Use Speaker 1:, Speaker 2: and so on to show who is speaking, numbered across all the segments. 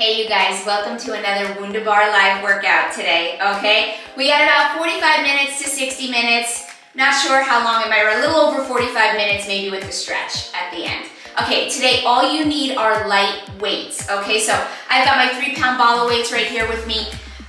Speaker 1: Hey you guys, welcome to another WundaBar live workout today, okay? We got about 45 minutes to 60 minutes. Not sure how long it might run, a little over 45 minutes maybe with the stretch at the end. Okay, today all you need are light weights, okay? So I've got my 3-pound ball of weights right here with me.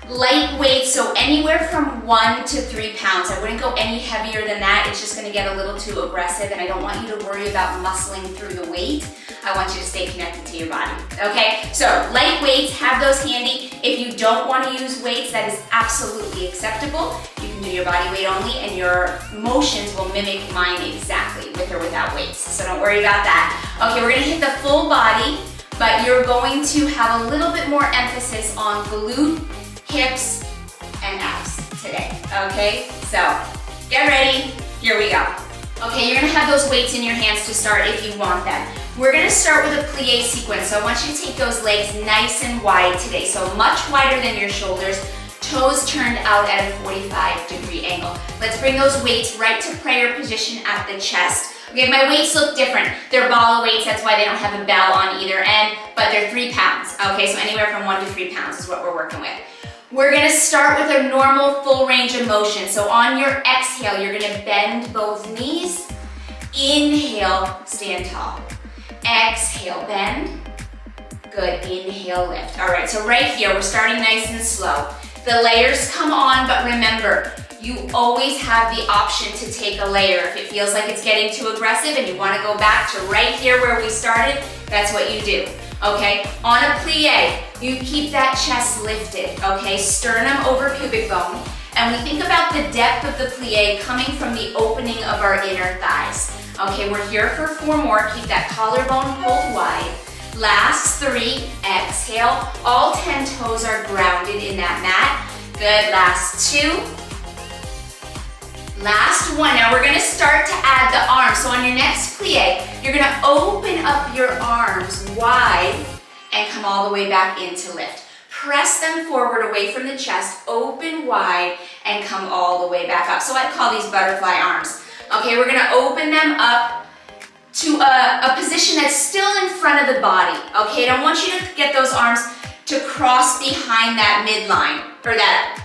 Speaker 1: Light weights, so anywhere from 1 to 3 pounds. I wouldn't go any heavier than that. It's just gonna get a little too aggressive and I don't want you to worry about muscling through the weight. I want you to stay connected to your body, okay? So light weights, have those handy. If you don't want to use weights, that is absolutely acceptable. You can do your body weight only and your motions will mimic mine exactly with or without weights. So don't worry about that. Okay, we're gonna hit the full body, but you're going to have a little bit more emphasis on glute, hips, and abs today, okay? So get ready, here we go. Okay, you're gonna have those weights in your hands to start if you want them. We're gonna start with a plie sequence. So I want you to take those legs nice and wide today. So much wider than your shoulders, toes turned out at a 45-degree angle. Let's bring those weights right to prayer position at the chest. Okay, my weights look different. They're ball of weights, that's why they don't have a bell on either end, but they're 3 pounds. Okay, so anywhere from 1 to 3 pounds is what we're working with. We're gonna start with a normal full range of motion. So on your exhale, you're gonna bend both knees. Inhale, stand tall. Exhale, bend. Good, inhale, lift. All right, so right here, we're starting nice and slow. The layers come on, but remember, you always have the option to take a layer. If it feels like it's getting too aggressive and you wanna go back to right here where we started, that's what you do, okay? On a plie, you keep that chest lifted, okay? Sternum over pubic bone. And we think about the depth of the plie coming from the opening of our inner thighs. Okay, we're here for 4 more. Keep that collarbone pulled wide. Last 3, exhale. All 10 toes are grounded in that mat. Good, last 2. Last 1. Now we're gonna start to add the arms. So on your next plie, you're gonna open up your arms wide and come all the way back into lift. Press them forward away from the chest, open wide, and come all the way back up. So I call these butterfly arms. Okay, we're gonna open them up to a position that's still in front of the body. Okay, and I want you to get those arms to cross behind that midline, or that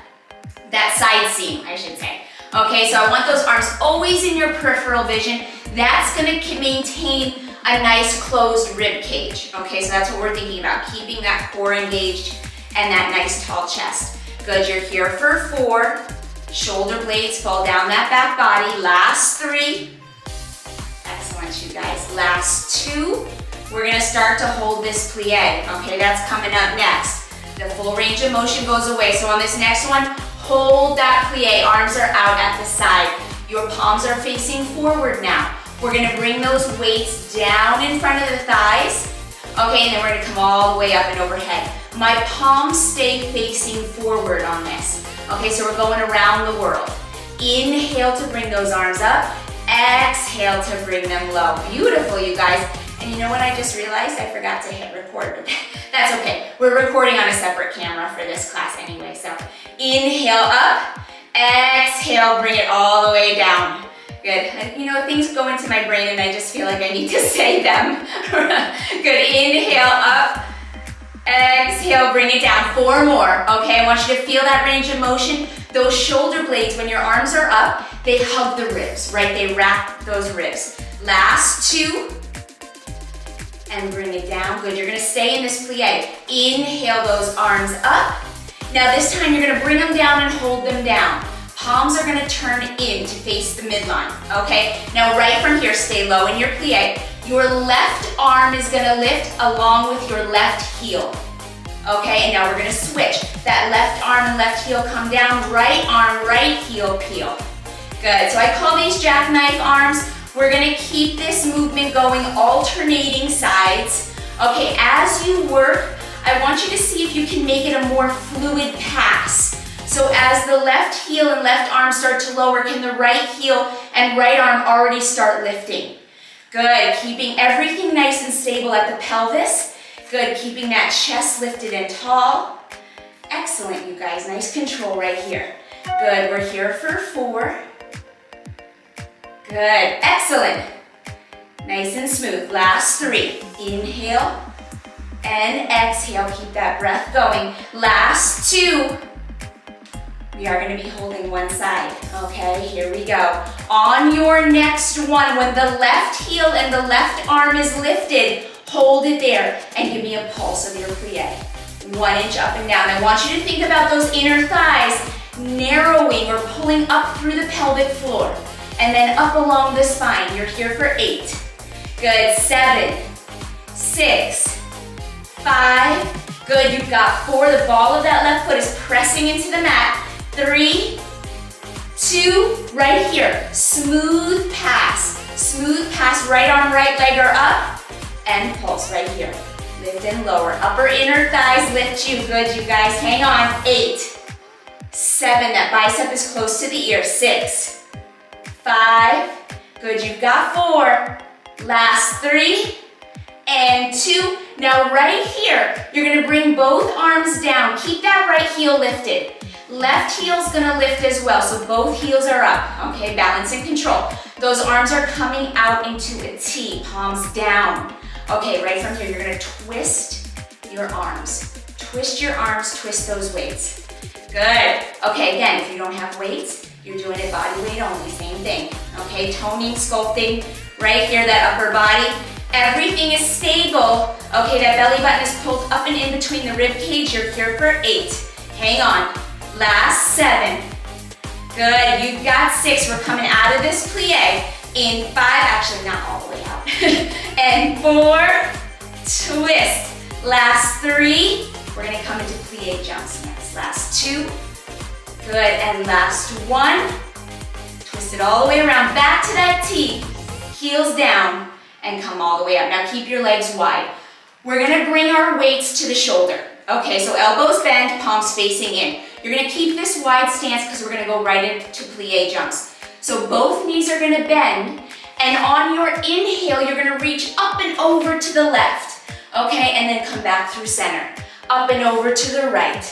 Speaker 1: side seam, I should say. Okay, so I want those arms always in your peripheral vision. That's gonna maintain a nice closed rib cage. Okay, so that's what we're thinking about, keeping that core engaged and that nice tall chest. Good, you're here for 4. Shoulder blades fall down that back body. Last 3. Excellent, you guys. Last 2. We're gonna start to hold this plie. Okay, that's coming up next. The full range of motion goes away. So on this next one, hold that plie. Arms are out at the side. Your palms are facing forward now. We're gonna bring those weights down in front of the thighs. Okay, and then we're gonna come all the way up and overhead. My palms stay facing forward on this. Okay, so we're going around the world. Inhale to bring those arms up. Exhale to bring them low. Beautiful, you guys. And you know what I just realized? I forgot to hit record. That's okay. We're recording on a separate camera for this class anyway. So inhale up. Exhale, bring it all the way down. Good. And, you know, things go into my brain and I just feel like I need to say them. Good. Inhale up. Exhale, bring it down. 4 more. Okay, I want you to feel that range of motion. Those shoulder blades, when your arms are up, they hug the ribs, right? They wrap those ribs. Last 2. And bring it down. Good, you're gonna stay in this plie. Inhale those arms up. Now this time you're gonna bring them down and hold them down. Palms are gonna turn in to face the midline, okay? Now right from here, stay low in your plie. Your left arm is gonna lift along with your left heel. Okay, and now we're gonna switch. That left arm and left heel come down, right arm, right heel, peel. Good, so I call these jackknife arms. We're gonna keep this movement going, alternating sides. Okay, as you work, I want you to see if you can make it a more fluid pass. So as the left heel and left arm start to lower, can the right heel and right arm already start lifting? Good, keeping everything nice and stable at the pelvis. Good, keeping that chest lifted and tall. Excellent, you guys, nice control right here. Good, we're here for 4. Good, excellent. Nice and smooth, last 3. Inhale, and exhale. Keep that breath going. Last 2. We are going to be holding one side. Okay, here we go. On your next one, when the left heel and the left arm is lifted, hold it there and give me a pulse of your plie. 1 inch up and down. I want you to think about those inner thighs narrowing or pulling up through the pelvic floor and then up along the spine. You're here for 8. Good. 7, 6, 5. Good. You've got 4. The ball of that left foot is pressing into the mat. 3, 2, right here. Smooth pass. Smooth pass. Right arm, right leg are up. And pulse right here. Lift and lower. Upper inner thighs lift you. Good, you guys. Hang on. 8, 7. That bicep is close to the ear. 6, 5. Good, you've got 4. Last 3 and 2. Now right here, you're gonna bring both arms down. Keep that right heel lifted. Left heel's gonna lift as well, so both heels are up. Okay, balance and control. Those arms are coming out into a T, palms down. Okay, right from here, you're gonna twist your arms. Twist your arms, twist those weights. Good. Okay, again, if you don't have weights, you're doing it body weight only, same thing. Okay, toning, sculpting, right here, that upper body. Everything is stable. Okay, that belly button is pulled up and in between the rib cage. You're here for 8. Hang on. Last 7. Good, you've got 6. We're coming out of this plie in 5, actually not all the way out. And 4, twist. Last 3, we're gonna come into plie jumps next. Last 2, good, and last 1. Twist it all the way around, back to that T. Heels down, and come all the way up. Now keep your legs wide. We're gonna bring our weights to the shoulder. Okay, so elbows bent, palms facing in. You're gonna keep this wide stance because we're gonna go right into plie jumps. So both knees are gonna bend, and on your inhale, you're gonna reach up and over to the left, okay? And then come back through center. Up and over to the right,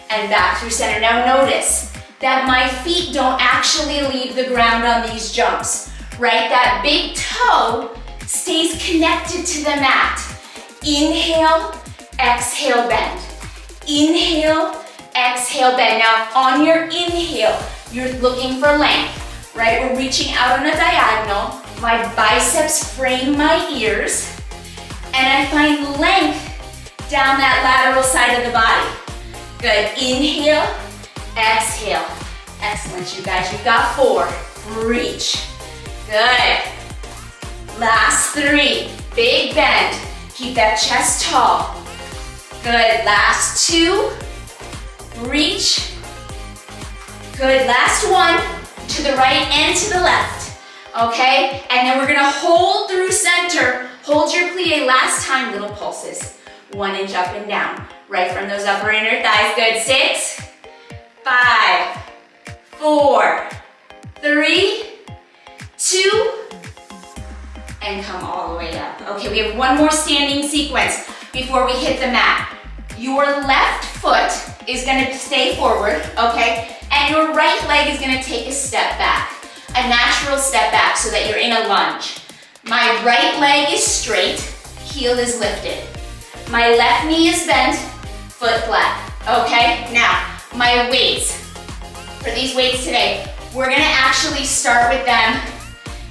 Speaker 1: and back through center. Now notice that my feet don't actually leave the ground on these jumps, right? That big toe stays connected to the mat. Inhale, exhale, bend. Inhale, exhale, bend. Now on your inhale, you're looking for length, right? We're reaching out on a diagonal. My biceps frame my ears, and I find length down that lateral side of the body. Good, inhale, exhale. Excellent, you guys, you've got 4. Reach, good. Last 3, big bend. Keep that chest tall. Good, last 2, reach. Good, last 1, to the right and to the left. Okay, and then we're gonna hold through center. Hold your plie, last time, little pulses. 1 inch up and down, right from those upper inner thighs. Good, 6, 5, 4, 3, 2, and come all the way up. Okay, we have one more standing sequence before we hit the mat. Your left foot is gonna stay forward, okay? And your right leg is gonna take a step back, a natural step back so that you're in a lunge. My right leg is straight, heel is lifted. My left knee is bent, foot flat, okay? Now, my weights. For these weights today, we're gonna actually start with them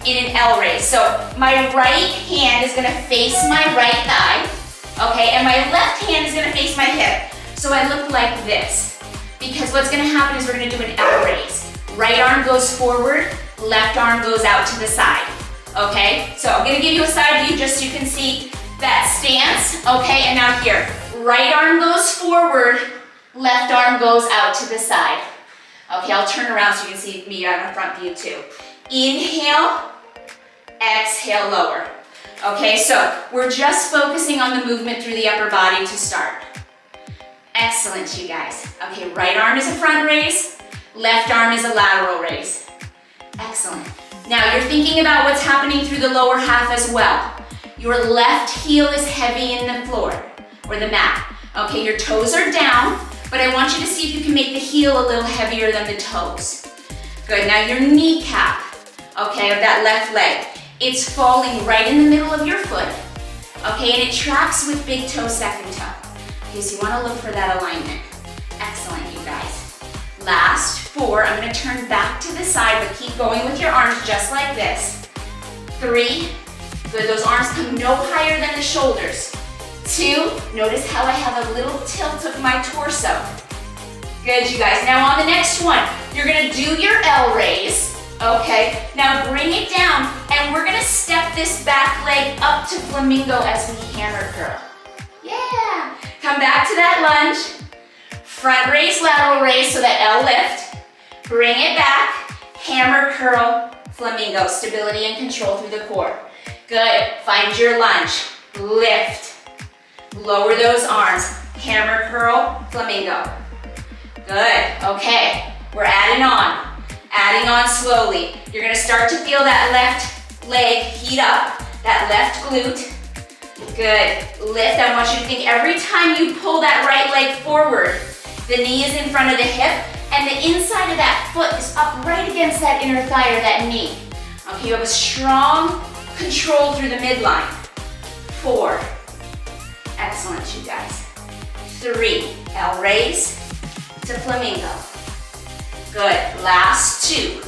Speaker 1: in an L raise. So my right hand is gonna face my right thigh, okay? And my left hand is gonna face my hip. So I look like this. Because what's gonna happen is we're gonna do an L raise. Right arm goes forward, left arm goes out to the side, okay? So I'm gonna give you a side view just so you can see that stance, okay? And now here, right arm goes forward, left arm goes out to the side. Okay, I'll turn around so you can see me on a front view too. Inhale, exhale, lower. Okay, so we're just focusing on the movement through the upper body to start. Excellent, you guys. Okay, right arm is a front raise, left arm is a lateral raise. Excellent. Now you're thinking about what's happening through the lower half as well. Your left heel is heavy in the floor, or the mat. Okay, your toes are down, but I want you to see if you can make the heel a little heavier than the toes. Good, now your kneecap, okay, of that left leg, it's falling right in the middle of your foot. Okay, and it tracks with big toe, second toe. Okay, so you wanna look for that alignment. Excellent, you guys. Last 4, I'm gonna turn back to the side, but keep going with your arms just like this. 3, good, those arms come no higher than the shoulders. 2, notice how I have a little tilt of my torso. Good, you guys. Now on the next one, you're gonna do your L raise, okay? Now bring it down, and we're gonna step this back leg up to flamingo as we hammer curl. Yeah, come back to that lunge. Front raise, lateral raise, so that L lift. Bring it back, hammer curl, flamingo. Stability and control through the core. Good, find your lunge, lift. Lower those arms, hammer curl, flamingo. Good, okay, we're adding on slowly. You're gonna start to feel that left leg heat up, that left glute. Good, lift. I want you to think every time you pull that right leg forward, the knee is in front of the hip, and the inside of that foot is up right against that inner thigh or that knee. Okay, you have a strong control through the midline. 4, excellent, you guys. 3, L raise to flamingo. Good, last 2.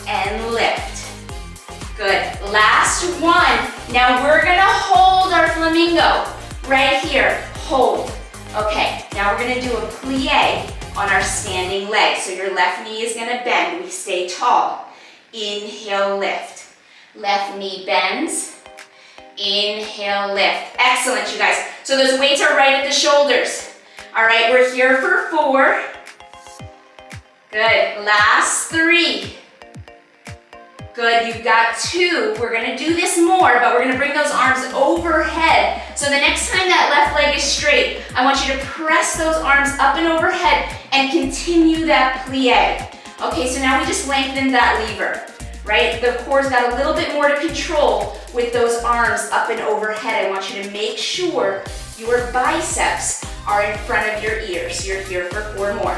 Speaker 1: And lift. Good, last 1. Now we're gonna hold our flamingo right here, hold. Okay, now we're gonna do a plie on our standing leg. So your left knee is gonna bend, we stay tall. Inhale, lift. Left knee bends, inhale, lift. Excellent, you guys. So those weights are right at the shoulders. All right, we're here for 4. Good, last 3. Good, you've got 2. We're gonna do this more, but we're gonna bring those arms overhead. So the next time that left leg is straight, I want you to press those arms up and overhead and continue that plie. Okay, so now we just lengthened that lever, right? The core's got a little bit more to control with those arms up and overhead. I want you to make sure your biceps are in front of your ears. You're here for 4 more.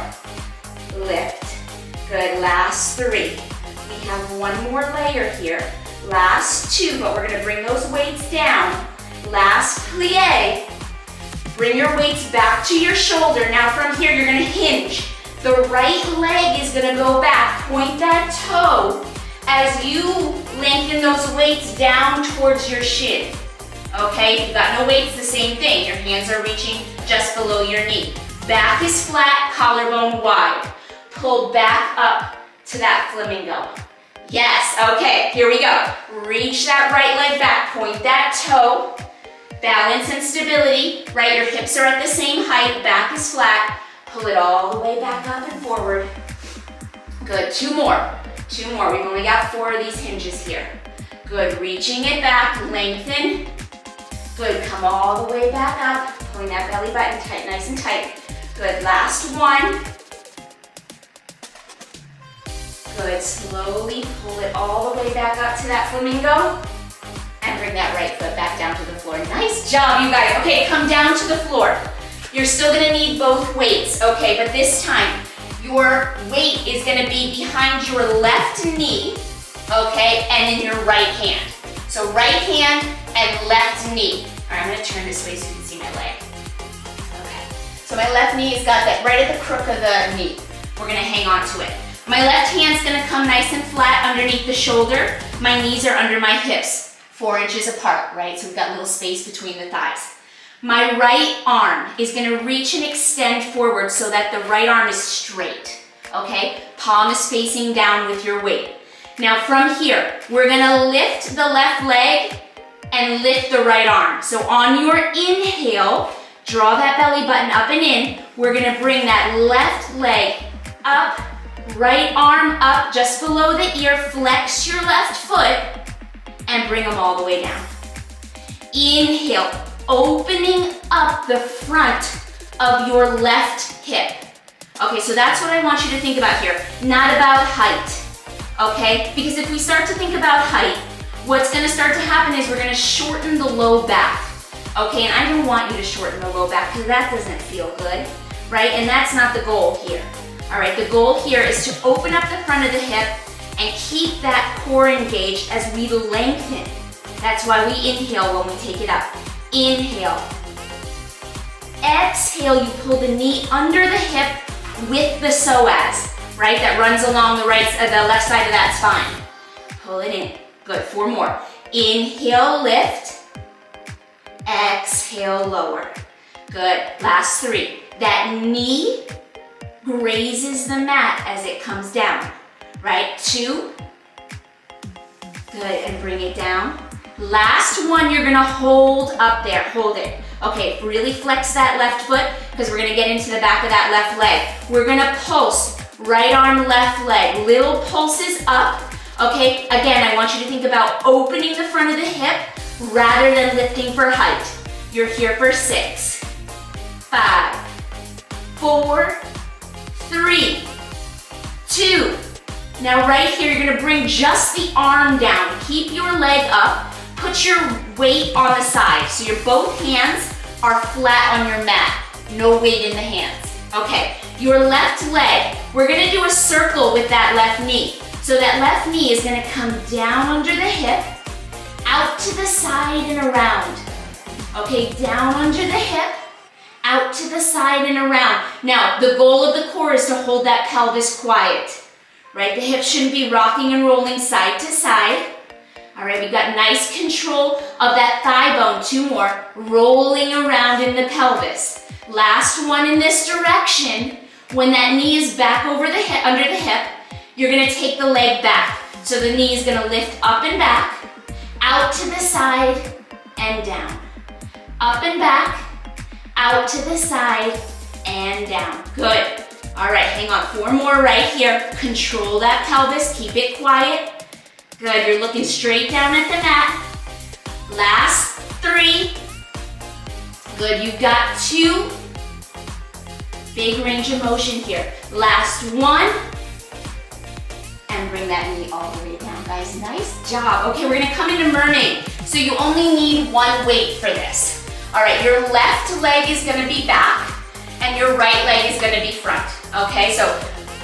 Speaker 1: Lift. Good, last 3. We have 1 more layer here. Last 2, but we're gonna bring those weights down. Last plie. Bring your weights back to your shoulder. Now from here, you're gonna hinge. The right leg is gonna go back. Point that toe as you lengthen those weights down towards your shin. Okay, if you've got no weights, the same thing. Your hands are reaching just below your knee. Back is flat, collarbone wide. Pull back up to that flamingo. Yes, okay, here we go. Reach that right leg back, point that toe. Balance and stability, right? Your hips are at the same height, back is flat. Pull it all the way back up and forward. Good, 2 more. 2 more, we've only got 4 of these hinges here. Good, reaching it back, lengthen. Good, come all the way back up. Pulling that belly button tight, nice and tight. Good, last 1. Good, slowly pull it all the way back up to that flamingo. And bring that right foot back down to the floor. Nice job, you guys. Okay, come down to the floor. You're still gonna need both weights, okay? But this time, your weight is gonna be behind your left knee, okay? And in your right hand. So right hand and left knee. All right, I'm gonna turn this way so you can see my leg. Okay, so my left knee has got that right at the crook of the knee. We're gonna hang on to it. My left hand's gonna come nice and flat underneath the shoulder. My knees are under my hips, 4 inches apart, right? So we've got a little space between the thighs. My right arm is gonna reach and extend forward so that the right arm is straight, okay? Palm is facing down with your weight. Now from here, we're gonna lift the left leg and lift the right arm. So on your inhale, draw that belly button up and in. We're gonna bring that left leg up, right arm up just below the ear, flex your left foot, and bring them all the way down. Inhale, opening up the front of your left hip. Okay, so that's what I want you to think about here, not about height, okay? Because if we start to think about height, what's gonna start to happen is we're gonna shorten the low back, okay? And I don't want you to shorten the low back because that doesn't feel good, right? And that's not the goal here. All right, the goal here is to open up the front of the hip and keep that core engaged as we lengthen. That's why we inhale when we take it up. Inhale. Exhale, you pull the knee under the hip with the psoas, right? That runs along the left side of that spine. Pull it in. Good, 4 more. Inhale, lift. Exhale, lower. Good, last 3. That knee grazes the mat as it comes down, right? 2. Good, and bring it down. Last one, you're gonna hold up there, hold it. Okay, really flex that left foot because we're gonna get into the back of that left leg. We're gonna pulse, right arm, left leg, little pulses up. Okay, again, I want you to think about opening the front of the hip rather than lifting for height. You're here for 6, 5, 4, 3, 2. Now right here, you're gonna bring just the arm down. Keep your leg up. Put your weight on the side. So your both hands are flat on your mat. No weight in the hands. Okay, your left leg, we're gonna do a circle with that left knee. So that left knee is gonna come down under the hip, out to the side and around. Okay, down under the hip, out to the side and around. Now, the goal of the core is to hold that pelvis quiet, right? The hips shouldn't be rocking and rolling side to side. All right, we've got nice control of that thigh bone. 2 more, rolling around in the pelvis. Last one in this direction. When that knee is back over the hip, under the hip, you're gonna take the leg back. So the knee is gonna lift up and back, out to the side and down. Up and back, out to the side and down. Good. All right, hang on, 4 more right here. Control that pelvis, keep it quiet. Good, you're looking straight down at the mat. Last 3. Good, you've got 2. Big range of motion here. Last 1. And bring that knee all the way down, guys. Nice job. Okay, we're gonna come into mermaid. So you only need 1 weight for this. All right, your left leg is gonna be back and your right leg is gonna be front. Okay, so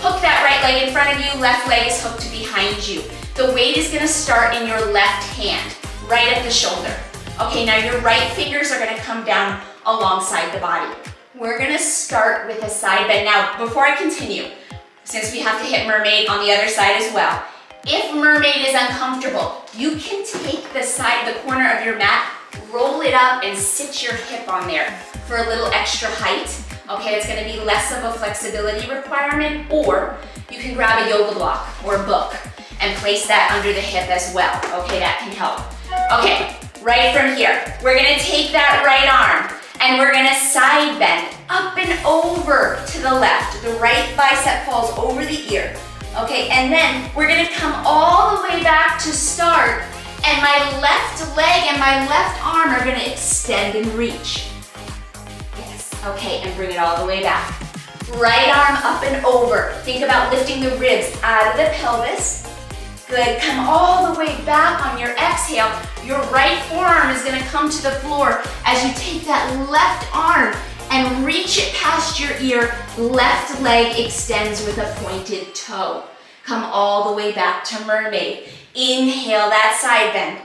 Speaker 1: hook that right leg in front of you, left leg is hooked behind you. The weight is gonna start in your left hand, right at the shoulder. Okay, now your right fingers are gonna come down alongside the body. We're gonna start with a side bend. Now, before I continue, since we have to hit mermaid on the other side as well, if mermaid is uncomfortable, you can take the corner of your mat, roll it up and sit your hip on there for a little extra height. Okay, it's gonna be less of a flexibility requirement, or you can grab a yoga block or a book and place that under the hip as well. Okay, that can help. Okay, right from here, we're gonna take that right arm and we're gonna side bend up and over to the left. The right bicep falls over the ear. Okay, and then we're gonna come all the way back to start, and my left leg and my left arm are gonna extend and reach. Yes, okay, and bring it all the way back. Right arm up and over. Think about lifting the ribs out of the pelvis. Good, come all the way back on your exhale. Your right forearm is gonna come to the floor as you take that left arm and reach it past your ear. Left leg extends with a pointed toe. Come all the way back to mermaid. Inhale that side bend.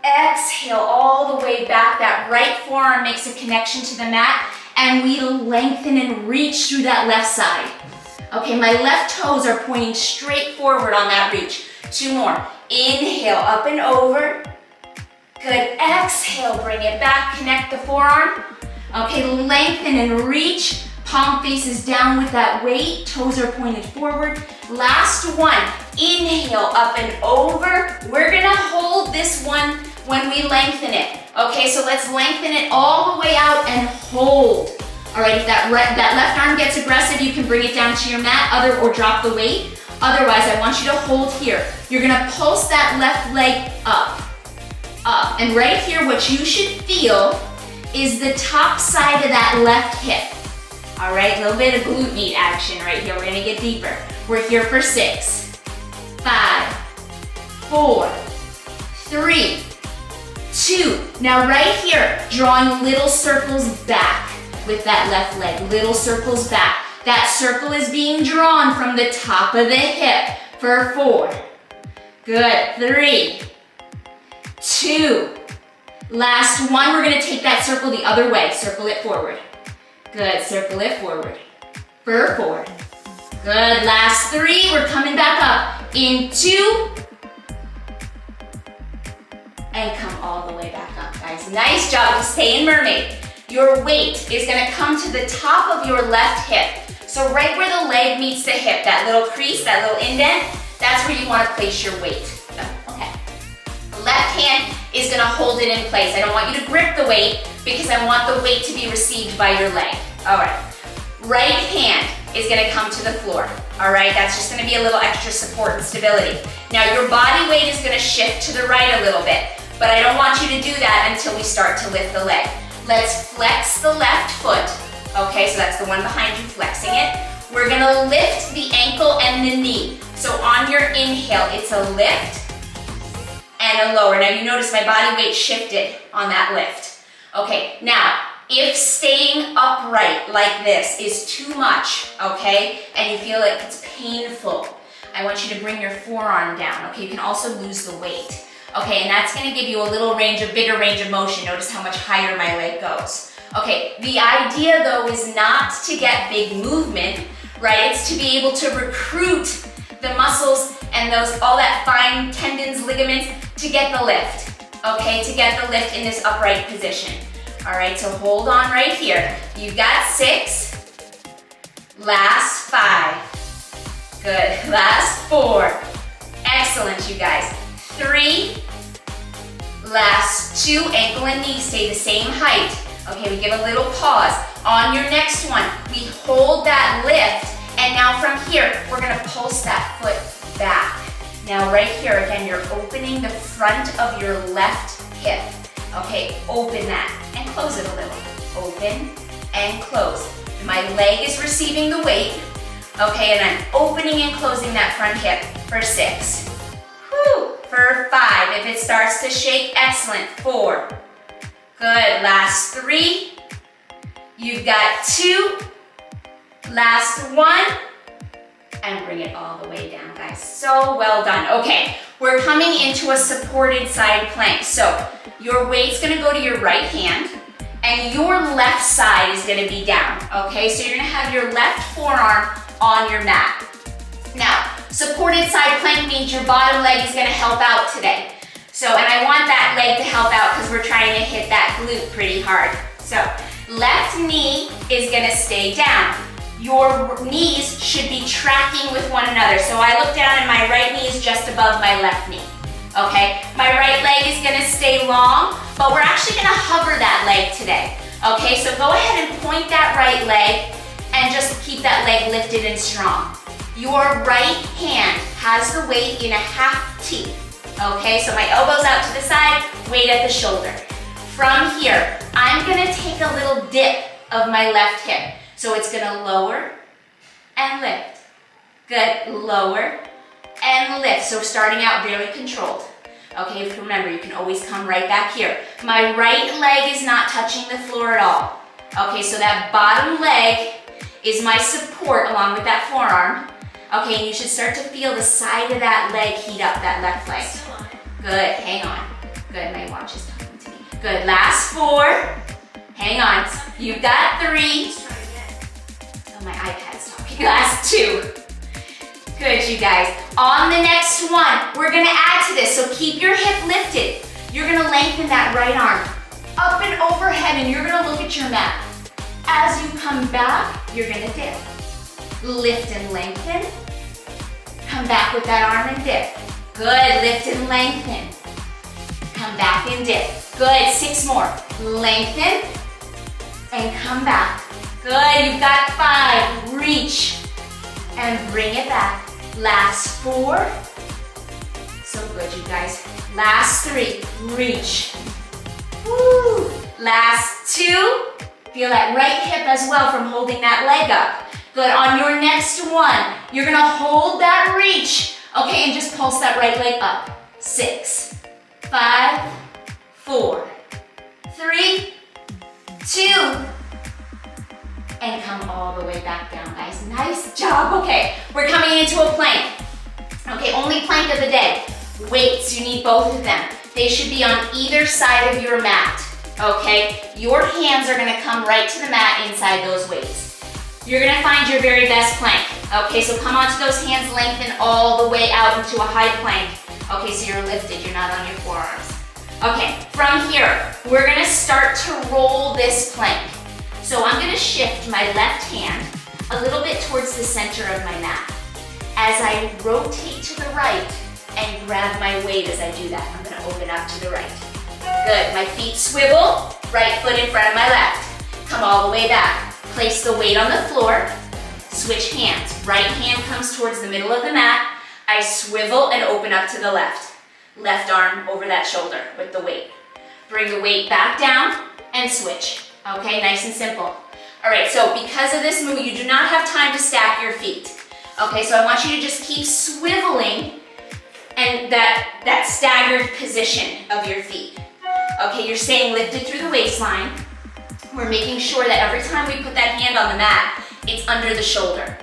Speaker 1: Exhale all the way back. That right forearm makes a connection to the mat, and we lengthen and reach through that left side. Okay, my left toes are pointing straight forward on that reach. 2 more. Inhale, up and over. Good, exhale, bring it back, connect the forearm. Okay, lengthen and reach. Palm faces down with that weight, toes are pointed forward. Last one, inhale, up and over. We're gonna hold this one when we lengthen it. Okay, so let's lengthen it all the way out and hold. All right, if that left arm gets aggressive, you can bring it down to your mat or drop the weight. Otherwise, I want you to hold here. You're gonna pulse that left leg up, up. And right here, what you should feel is the top side of that left hip. All right, a little bit of glute med action right here. We're gonna get deeper. We're here for 6, 5, 4, 3, 2. Now right here, drawing little circles back with that left leg, little circles back. That circle is being drawn from the top of the hip for 4. Good, 3, 2. Last one, we're gonna take that circle the other way. Circle it forward. Good, circle it forward. For 4. Good, last 3, we're coming back up. In 2. And come all the way back up, guys. Nice job to stay in mermaid. Your weight is gonna come to the top of your left hip. So right where the leg meets the hip, that little crease, that little indent, that's where you wanna place your weight. Okay. The left hand is gonna hold it in place. I don't want you to grip the weight because I want the weight to be received by your leg. All right. Right hand is gonna come to the floor. All right, that's just gonna be a little extra support and stability. Now your body weight is gonna shift to the right a little bit, but I don't want you to do that until we start to lift the leg. Let's flex the left foot. Okay, so that's the one behind you, flexing it. We're gonna lift the ankle and the knee. So on your inhale, it's a lift and a lower. Now you notice my body weight shifted on that lift. Okay, now, if staying upright like this is too much, okay, and you feel like it's painful, I want you to bring your forearm down, okay? You can also lose the weight. Okay, and that's gonna give you a little bigger range of motion. Notice how much higher my leg goes. Okay, the idea though is not to get big movement, right? It's to be able to recruit the muscles and all that fine tendons, ligaments to get the lift, okay? To get the lift in this upright position. All right, so hold on right here. You've got 6, last 5, good, last 4, excellent you guys. 3, last 2, ankle and knee stay the same height. Okay, we give a little pause. On your next one, we hold that lift, and now from here, we're gonna pulse that foot back. Now right here, again, you're opening the front of your left hip. Okay, open that and close it a little. Open and close. My leg is receiving the weight. Okay, and I'm opening and closing that front hip for 6. Whew. For 5, if it starts to shake, excellent. 4, good, last 3, you've got 2, last 1, and bring it all the way down, guys. So well done. Okay, we're coming into a supported side plank. So your weight's gonna go to your right hand, and your left side is gonna be down, okay? So you're gonna have your left forearm on your mat. Now, supported side plank means your bottom leg is gonna help out today. So, and I want that leg to help out because we're trying to hit that glute pretty hard. So, left knee is gonna stay down. Your knees should be tracking with one another. So I look down and my right knee is just above my left knee. Okay, my right leg is gonna stay long, but we're actually gonna hover that leg today. Okay, so go ahead and point that right leg and just keep that leg lifted and strong. Your right hand has the weight in a half T. Okay, so my elbow's out to the side, weight at the shoulder. From here, I'm gonna take a little dip of my left hip. So it's gonna lower and lift. Good, lower and lift. So starting out very controlled. Okay, remember, you can always come right back here. My right leg is not touching the floor at all. Okay, so that bottom leg is my support along with that forearm. Okay, and you should start to feel the side of that leg heat up, that left leg. Good, hang on. Good, my watch is talking to me. Good, last 4. Hang on, you've got 3. Oh, my iPad's talking. Last 2. Good, you guys. On the next one, we're gonna add to this, so keep your hip lifted. You're gonna lengthen that right arm up and overhead, and you're gonna look at your mat. As you come back, you're gonna dip. Lift and lengthen. Come back with that arm and dip. Good, lift and lengthen. Come back and dip. Good, 6 more. Lengthen and come back. Good, you've got 5. Reach and bring it back. Last 4. So good, you guys. Last 3. Reach. Woo. Last 2. Feel that right hip as well from holding that leg up. Good, on your next one, you're gonna hold that reach. Okay, and just pulse that right leg up. 6, 5, 4, 3, 2, and come all the way back down, guys. Nice job. Okay, we're coming into a plank. Okay, only plank of the day. Weights, you need both of them. They should be on either side of your mat, okay? Your hands are gonna come right to the mat inside those weights. You're gonna find your very best plank. Okay, so come onto those hands, lengthen all the way out into a high plank. Okay, so you're lifted, you're not on your forearms. Okay, from here, we're gonna start to roll this plank. So I'm gonna shift my left hand a little bit towards the center of my mat. As I rotate to the right and grab my weight as I do that, I'm gonna open up to the right. Good, my feet swivel, right foot in front of my left. Come all the way back. Place the weight on the floor, switch hands. Right hand comes towards the middle of the mat. I swivel and open up to the left. Left arm over that shoulder with the weight. Bring the weight back down and switch. Okay, nice and simple. All right, so because of this move, you do not have time to stack your feet. Okay, so I want you to just keep swiveling and that staggered position of your feet. Okay, you're staying lifted through the waistline. We're making sure that every time we put that hand on the mat, it's under the shoulder.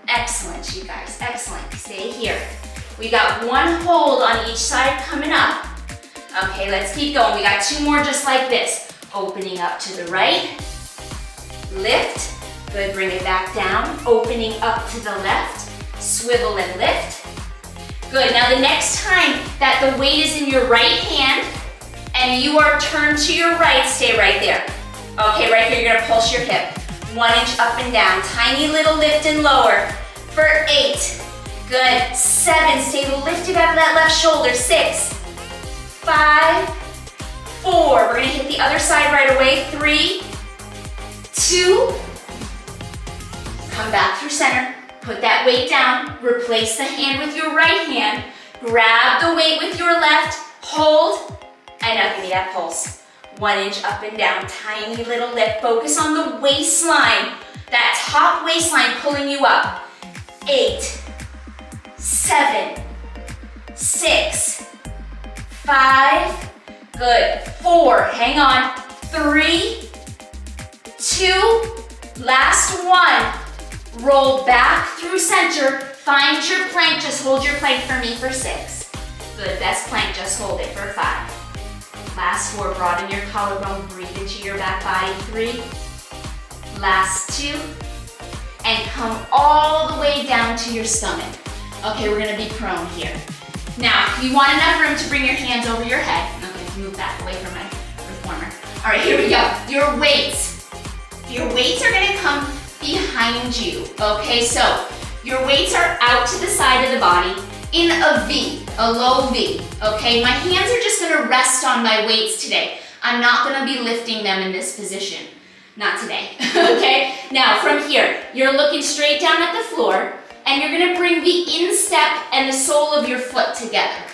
Speaker 1: Excellent, you guys, excellent. Stay here. We got one hold on each side coming up. Okay, let's keep going. We got two more just like this. Opening up to the right, lift. Good, bring it back down. Opening up to the left, swivel and lift. Good, now the next time that the weight is in your right hand and you are turned to your right, stay right there. Okay, right here, you're gonna pulse your hip. 1 inch up and down, tiny little lift and lower. For 8, good, 7, stay lifted out of that left shoulder. 6, 5, 4, we're gonna hit the other side right away. 3, 2, come back through center, put that weight down, replace the hand with your right hand, grab the weight with your left, hold, and now give me that pulse. 1 inch up and down, tiny little lift. Focus on the waistline, that top waistline pulling you up. 8, 7, 6, 5, good. 4, hang on. 3, 2, last one. Roll back through center, find your plank, just hold your plank for me for 6. Good, best plank, just hold it for 5. Last 4, broaden your collarbone, breathe into your back body. 3, last 2, and come all the way down to your stomach. Okay, we're gonna be prone here. Now, you want enough room to bring your hands over your head. Okay, move back away from my reformer. All right, here we go. Your weights are gonna come behind you. Okay, so your weights are out to the side of the body in a V, a low V, okay? My hands are just gonna rest on my weights today. I'm not gonna be lifting them in this position. Not today, okay? Now, from here, you're looking straight down at the floor, and you're gonna bring the instep and the sole of your foot together.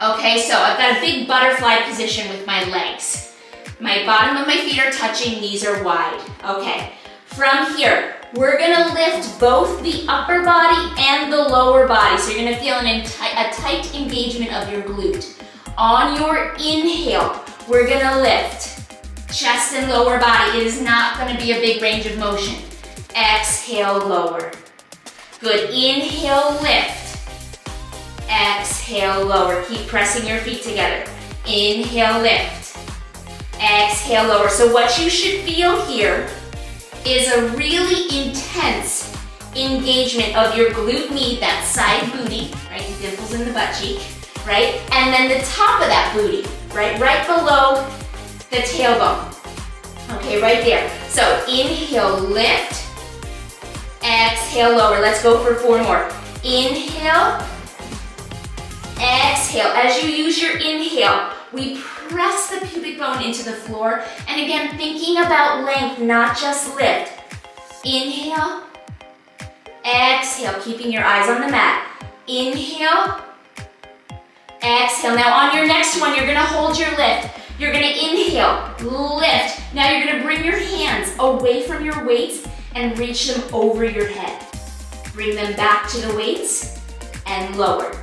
Speaker 1: Okay, so I've got a big butterfly position with my legs. My bottom of my feet are touching, knees are wide. Okay, from here, we're gonna lift both the upper body and the lower body. So you're gonna feel a tight engagement of your glute. On your inhale, we're gonna lift chest and lower body. It is not gonna be a big range of motion. Exhale, lower. Good, inhale, lift. Exhale, lower. Keep pressing your feet together. Inhale, lift. Exhale, lower. So what you should feel here is a really intense engagement of your glute med, that side booty, right? The dimples in the butt cheek, right? And then the top of that booty, right? Right below the tailbone. Okay, right there. So inhale, lift. Exhale, lower. Let's go for 4 more. Inhale. Exhale. As you use your inhale, we press the pubic bone into the floor. And again, thinking about length, not just lift. Inhale. Exhale, keeping your eyes on the mat. Inhale. Exhale. Now on your next one, you're gonna hold your lift. You're gonna inhale, lift. Now you're gonna bring your hands away from your weights and reach them over your head. Bring them back to the weights and lower.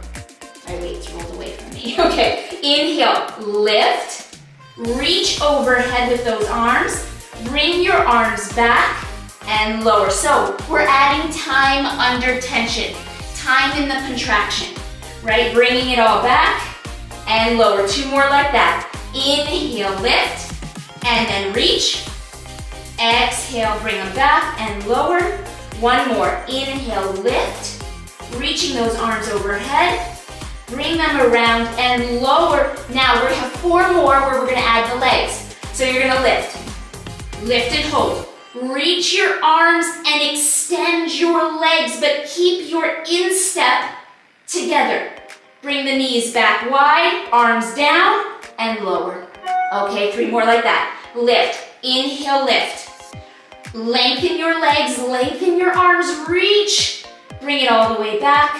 Speaker 1: My weights rolled away from me. Okay, inhale, lift. Reach overhead with those arms. Bring your arms back and lower. So we're adding time under tension, time in the contraction, right? Bringing it all back and lower. 2 more like that. Inhale, lift, and then reach. Exhale, bring them back and lower. 1 more. Inhale, lift, reaching those arms overhead. Bring them around and lower. Now we're gonna have 4 more where we're gonna add the legs. So you're gonna lift and hold. Reach your arms and extend your legs, but keep your instep together. Bring the knees back wide, arms down, and lower. Okay, 3 more like that. Lift, inhale, lift. Lengthen your legs, lengthen your arms, reach. Bring it all the way back,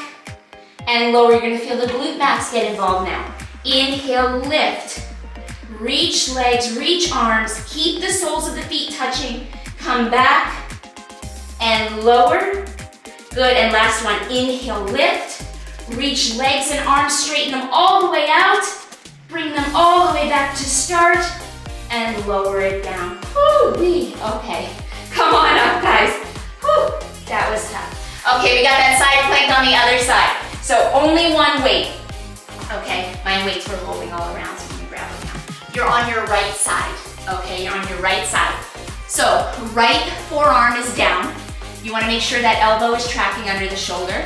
Speaker 1: and lower. You're gonna feel the glute max get involved now. Inhale, lift. Reach legs, reach arms. Keep the soles of the feet touching. Come back and lower. Good, and last one. Inhale, lift. Reach legs and arms, straighten them all the way out. Bring them all the way back to start and lower it down. Woo-wee. Okay, come on up, guys. Whew, that was tough. Okay, we got that side plank on the other side. So only 1 weight. Okay, my weights were rolling all around, so let me grab them now. You're on your right side. Okay, you're on your right side. So right forearm is down. You wanna make sure that elbow is tracking under the shoulder.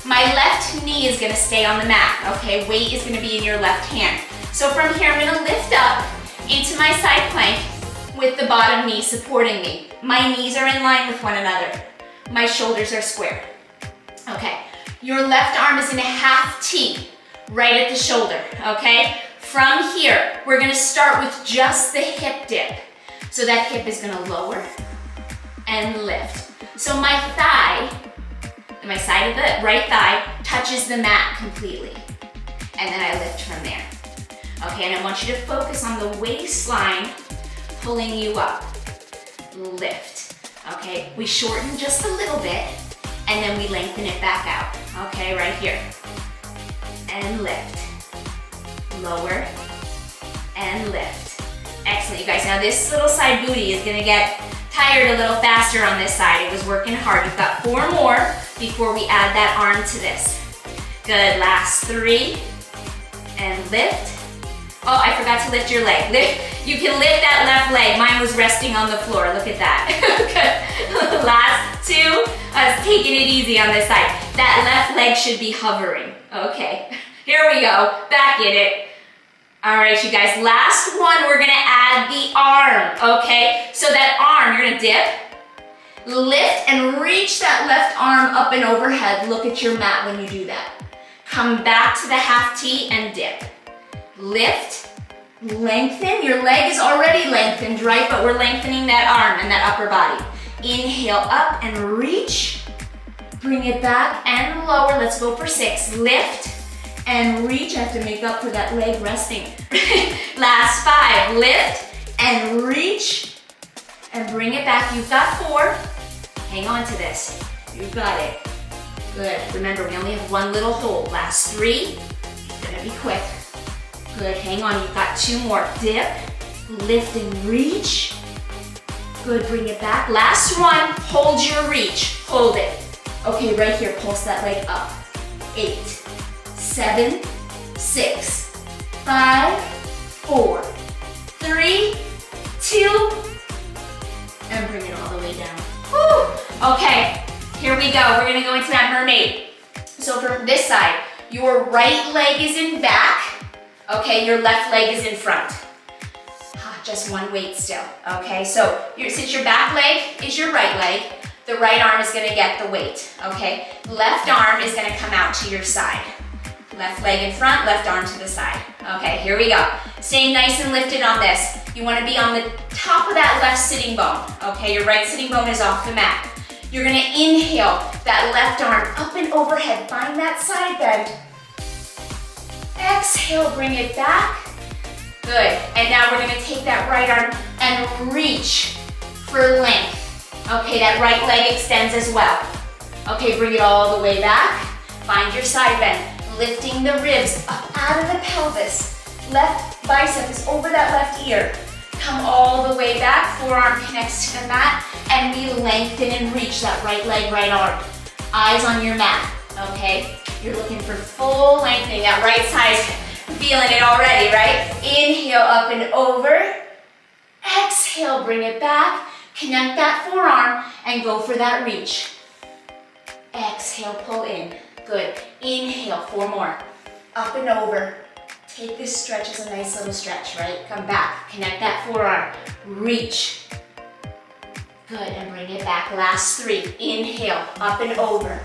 Speaker 1: My left knee is gonna stay on the mat, okay? Weight is gonna be in your left hand. So from here, I'm gonna lift up into my side plank with the bottom knee supporting me. My knees are in line with one another. My shoulders are square. Okay, your left arm is in a half T, right at the shoulder, okay? From here, we're gonna start with just the hip dip. So that hip is gonna lower and lift. So my thigh, my side of the right thigh touches the mat completely. And then I lift from there. Okay, and I want you to focus on the waistline pulling you up. Lift. Okay, we shorten just a little bit and then we lengthen it back out. Okay, right here. And lift. Lower and lift. Excellent, you guys. Now this little side booty is gonna get tired a little faster on this side. It was working hard. We've got 4 more before we add that arm to this. Good, last 3. And lift. Oh, I forgot to lift your leg. You can lift that left leg. Mine was resting on the floor. Look at that. Good. Last 2. I was taking it easy on this side. That left leg should be hovering. Okay, here we go. Back in it. All right, you guys. Last one, we're gonna add the arm, okay? So that arm, you're gonna dip, lift, and reach that left arm up and overhead. Look at your mat when you do that. Come back to the half T and dip. Lift, lengthen. Your leg is already lengthened, right? But we're lengthening that arm and that upper body. Inhale up and reach. Bring it back and lower. Let's go for 6. Lift and reach. I have to make up for that leg resting. Last 5. Lift and reach and bring it back. You've got 4. Hang on to this. You've got it. Good. Remember, we only have 1 little hold. Last 3. Gonna be quick. Good. Hang on. You've got 2 more. Dip, lift and reach. Good. Bring it back. Last 1. Hold your reach. Hold it. Okay, right here. Pulse that leg up. 8, 7, 6, 5, 4, 3, 2, and bring it all the way down. Whew. Okay, here we go. We're gonna go into that mermaid. So from this side, your right leg is in back. Okay, your left leg is in front. Just 1 weight still. Okay, so since your back leg is your right leg, the right arm is gonna get the weight. Okay, left arm is gonna come out to your side. Left leg in front, left arm to the side. Okay, here we go. Staying nice and lifted on this. You wanna be on the top of that left sitting bone. Okay, your right sitting bone is off the mat. You're gonna inhale that left arm up and overhead. Find that side bend. Exhale, bring it back. Good, and now we're gonna take that right arm and reach for length. Okay, that right leg extends as well. Okay, bring it all the way back. Find your side bend. Lifting the ribs up out of the pelvis. Left bicep is over that left ear. Come all the way back, forearm connects to the mat, and we lengthen and reach that right leg, right arm. Eyes on your mat, okay? You're looking for full lengthening, that right side Feeling it already, right? Inhale, up and over. Exhale, bring it back. Connect that forearm and go for that reach. Exhale, pull in. Good. Inhale, 4 more. Up and over. Take this stretch as a nice little stretch, right? Come back. Connect that forearm. Reach. Good, and bring it back. Last 3. Inhale, up and over.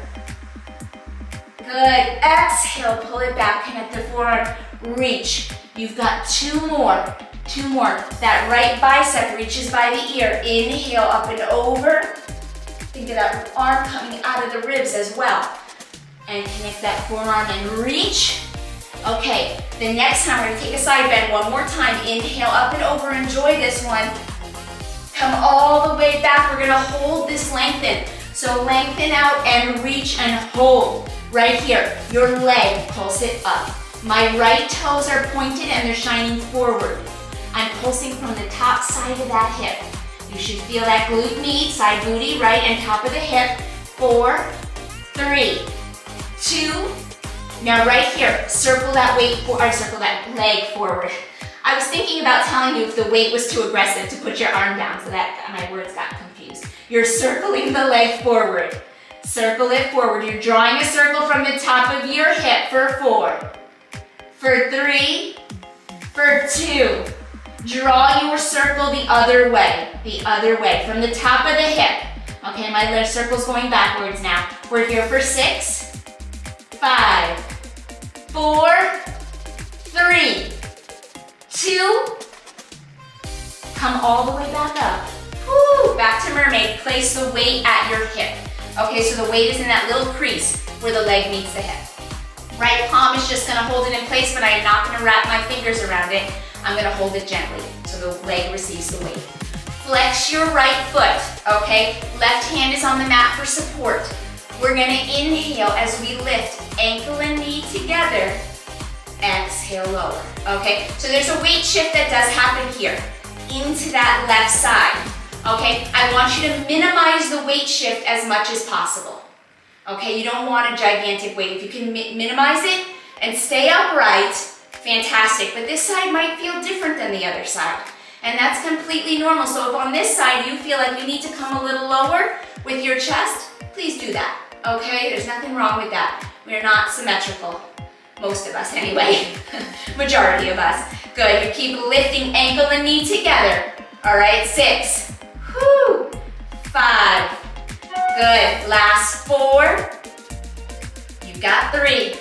Speaker 1: Good. Exhale, pull it back. Connect the forearm. Reach. You've got 2 more. 2 more. That right bicep reaches by the ear. Inhale, up and over. Think of that arm coming out of the ribs as well. And connect that forearm and reach. Okay, the next time we're gonna take a side bend one more time. Inhale, up and over. Enjoy this one. Come all the way back. We're gonna hold this lengthen. So lengthen out and reach and hold. Right here, your leg, pulse it up. My right toes are pointed and they're shining forward. I'm pulsing from the top side of that hip. You should feel that glute med, side booty, right, and top of the hip. 4, 3, 2. Now right here, circle that leg forward. I was thinking about telling you if the weight was too aggressive to put your arm down, so that my words got confused. You're circling the leg forward. Circle it forward. You're drawing a circle from the top of your hip for 4, for 3, for 2. Draw your circle the other way, from the top of the hip. Okay, my left circle's going backwards now. We're here for 6, 5, 4, 3, 2. Come all the way back up. Woo, back to mermaid. Place the weight at your hip. Okay, so the weight is in that little crease where the leg meets the hip. Right palm is just gonna hold it in place, but I am not gonna wrap my fingers around it. I'm gonna hold it gently so the leg receives the weight. Flex your right foot, okay? Left hand is on the mat for support. We're gonna inhale as we lift ankle and knee together. Exhale, lower, okay? So there's a weight shift that does happen here into that left side, okay? I want you to minimize the weight shift as much as possible, okay? You don't want a gigantic weight. If you can minimize it and stay upright, fantastic, but this side might feel different than the other side, and that's completely normal. So if on this side you feel like you need to come a little lower with your chest, please do that, okay? There's nothing wrong with that. We're not symmetrical, most of us anyway, majority of us. Good, you keep lifting ankle and knee together. All right, 6, whoo, 5, good, last 4, you've got 3.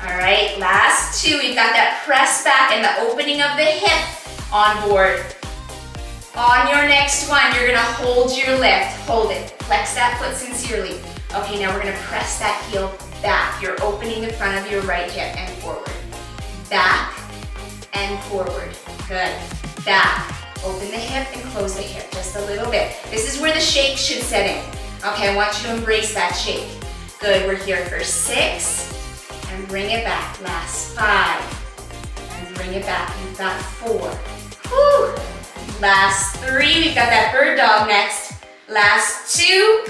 Speaker 1: All right, last 2, we've got that press back and the opening of the hip on board. On your next one, you're gonna hold your lift, hold it, flex that foot sincerely. Okay, now we're gonna press that heel back. You're opening the front of your right hip and forward. Back and forward, good. Back, open the hip and close the hip just a little bit. This is where the shake should set in. Okay, I want you to embrace that shake. Good, we're here for 6. And bring it back. Last 5. And bring it back. You've got 4. Whew. Last 3. We've got that bird dog next. Last 2.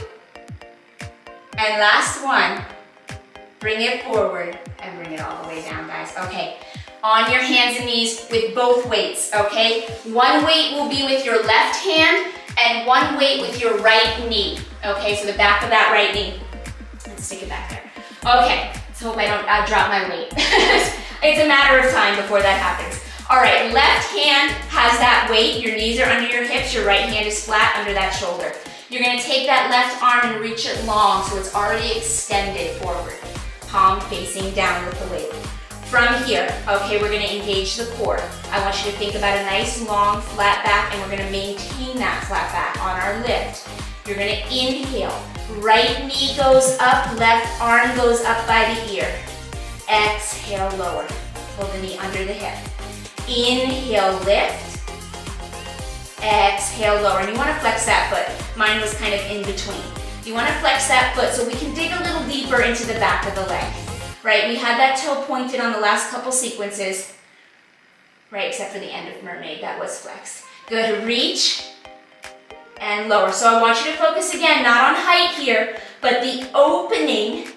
Speaker 1: And last 1. Bring it forward and bring it all the way down, guys. Okay. On your hands and knees with both weights, okay? One weight will be with your left hand and one weight with your right knee. Okay, so the back of that right knee. Let's stick it back there. Okay. So hope I don't drop my weight. It's a matter of time before that happens. All right, left hand has that weight. Your knees are under your hips. Your right hand is flat under that shoulder. You're gonna take that left arm and reach it long so it's already extended forward. Palm facing down with the weight. From here, okay, we're gonna engage the core. I want you to think about a nice long flat back, and we're gonna maintain that flat back on our lift. You're gonna inhale. Right knee goes up, left arm goes up by the ear. Exhale, lower. Pull the knee under the hip. Inhale, lift. Exhale, lower. And you want to flex that foot. Mine was kind of in between. You want to flex that foot so we can dig a little deeper into the back of the leg. Right, we had that toe pointed on the last couple sequences. Right, except for the end of mermaid, that was flex. Good, reach. And lower. So I want you to focus again, not on height here, but the opening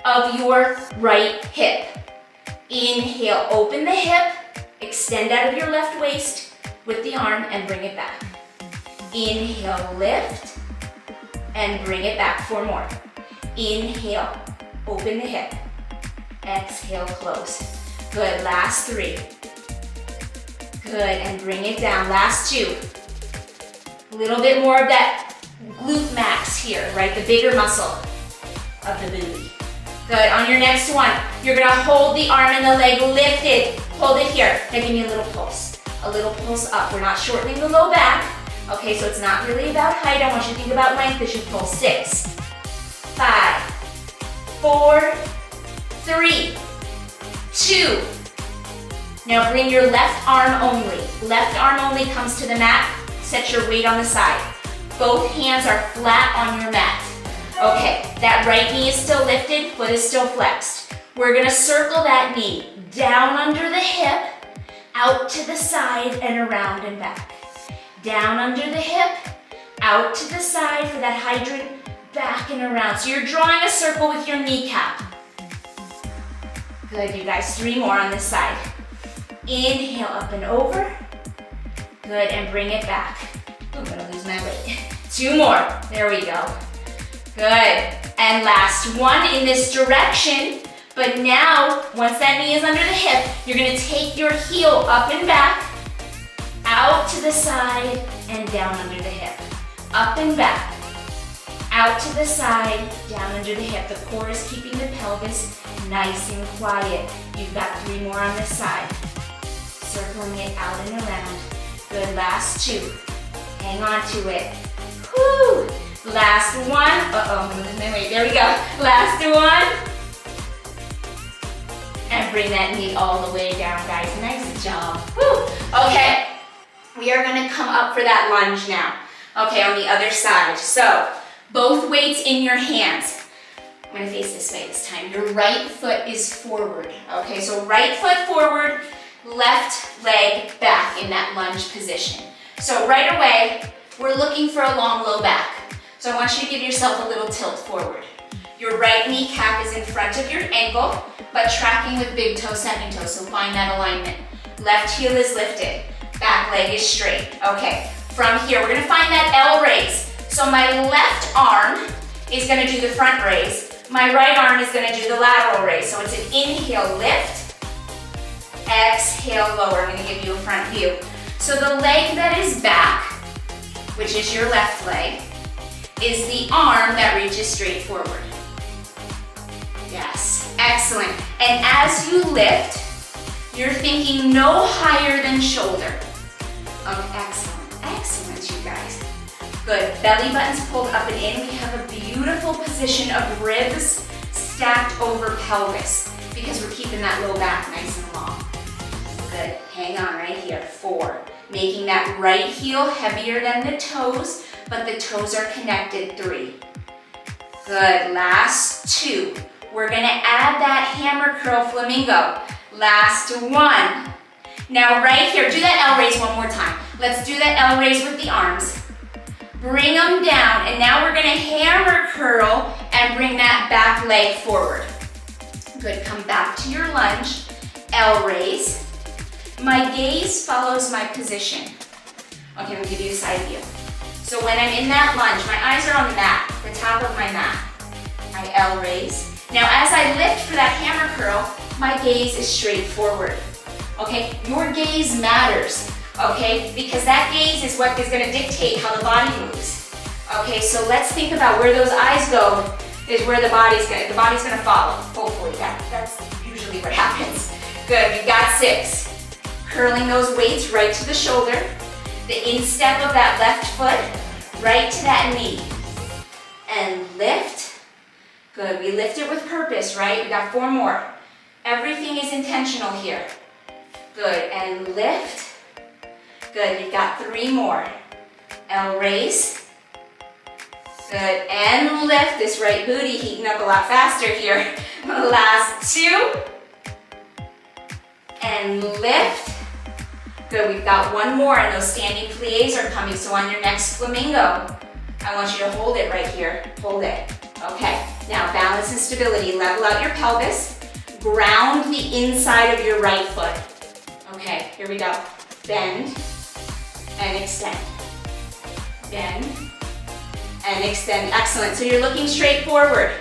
Speaker 1: of your right hip. Inhale, open the hip, extend out of your left waist with the arm and bring it back. Inhale, lift, and bring it back. 4 more. Inhale, open the hip. Exhale, close. Good, last 3. Good, and bring it down. Last 2. A little bit more of that glute max here, right? The bigger muscle of the booty. Good, on your next one, you're gonna hold the arm and the leg lifted. Hold it here. Now give me a little pulse. A little pulse up. We're not shortening the low back. Okay, so it's not really about height. I want you to think about length as you pull. 6, 5, 4, 3, 2. Now bring your left arm only. Left arm only comes to the mat. Set your weight on the side. Both hands are flat on your mat. Okay, that right knee is still lifted, foot is still flexed. We're gonna circle that knee down under the hip, out to the side and around and back. Down under the hip, out to the side for that hydrant, back and around. So you're drawing a circle with your kneecap. Good, you guys, 3 more on this side. Inhale, up and over. Good, and bring it back. I'm gonna lose my weight. 2 more, there we go. Good, and last one in this direction, but now, once that knee is under the hip, you're gonna take your heel up and back, out to the side and down under the hip. Up and back, out to the side, down under the hip. The core is keeping the pelvis nice and quiet. You've got 3 more on this side. Circling it out and around. Good, last 2. Hang on to it. Woo! Last one. Uh-oh, I'm losing my weight. There we go. Last one. And bring that knee all the way down, guys. Nice job. Woo! Okay, we are gonna come up for that lunge now. Okay, on the other side. So, both weights in your hands. I'm gonna face this way this time. Your right foot is forward. Okay, so right foot forward, left leg back in that lunge position. So right away, we're looking for a long low back. So I want you to give yourself a little tilt forward. Your right kneecap is in front of your ankle, but tracking with big toe, second toe, so find that alignment. Left heel is lifted, back leg is straight. Okay, from here, we're gonna find that L raise. So my left arm is gonna do the front raise. My right arm is gonna do the lateral raise. So it's an inhale, lift, exhale, lower. I'm gonna give you a front view. So the leg that is back, which is your left leg, is the arm that reaches straight forward. Yes, excellent. And as you lift, you're thinking no higher than shoulder. Excellent, excellent, you guys. Good, belly button's pulled up and in. We have a beautiful position of ribs stacked over pelvis because we're keeping that low back nice and long. Good, hang on right here. 4, making that right heel heavier than the toes, but the toes are connected. 3. Good, last 2. We're gonna add that hammer curl flamingo. Last 1. Now right here, do that L raise one more time. Let's do that L raise with the arms. Bring them down, and now we're gonna hammer curl and bring that back leg forward. Good, come back to your lunge. L raise. My gaze follows my position. Okay, I'm gonna give you a side view. So when I'm in that lunge, my eyes are on the mat, the top of my mat. I L raise. Now as I lift for that hammer curl, my gaze is straight forward. Okay, your gaze matters, okay? Because that gaze is what is gonna dictate how the body moves. Okay, so let's think about where those eyes go is where the body's gonna follow, hopefully. That's usually what happens. Good, you've got 6. Curling those weights right to the shoulder. The instep of that left foot, right to that knee. And lift. Good, we lift it with purpose, right? We got 4 more. Everything is intentional here. Good, and lift. Good, you've got 3 more. L raise. Good, and lift. This right booty heating up a lot faster here. Last 2. And lift. Good, we've got 1 more, and those standing plies are coming. So on your next flamingo, I want you to hold it right here. Hold it. Okay, now balance and stability. Level out your pelvis. ground the inside of your right foot. Okay, here we go. Bend and extend. Bend and extend. Excellent. So you're looking straight forward.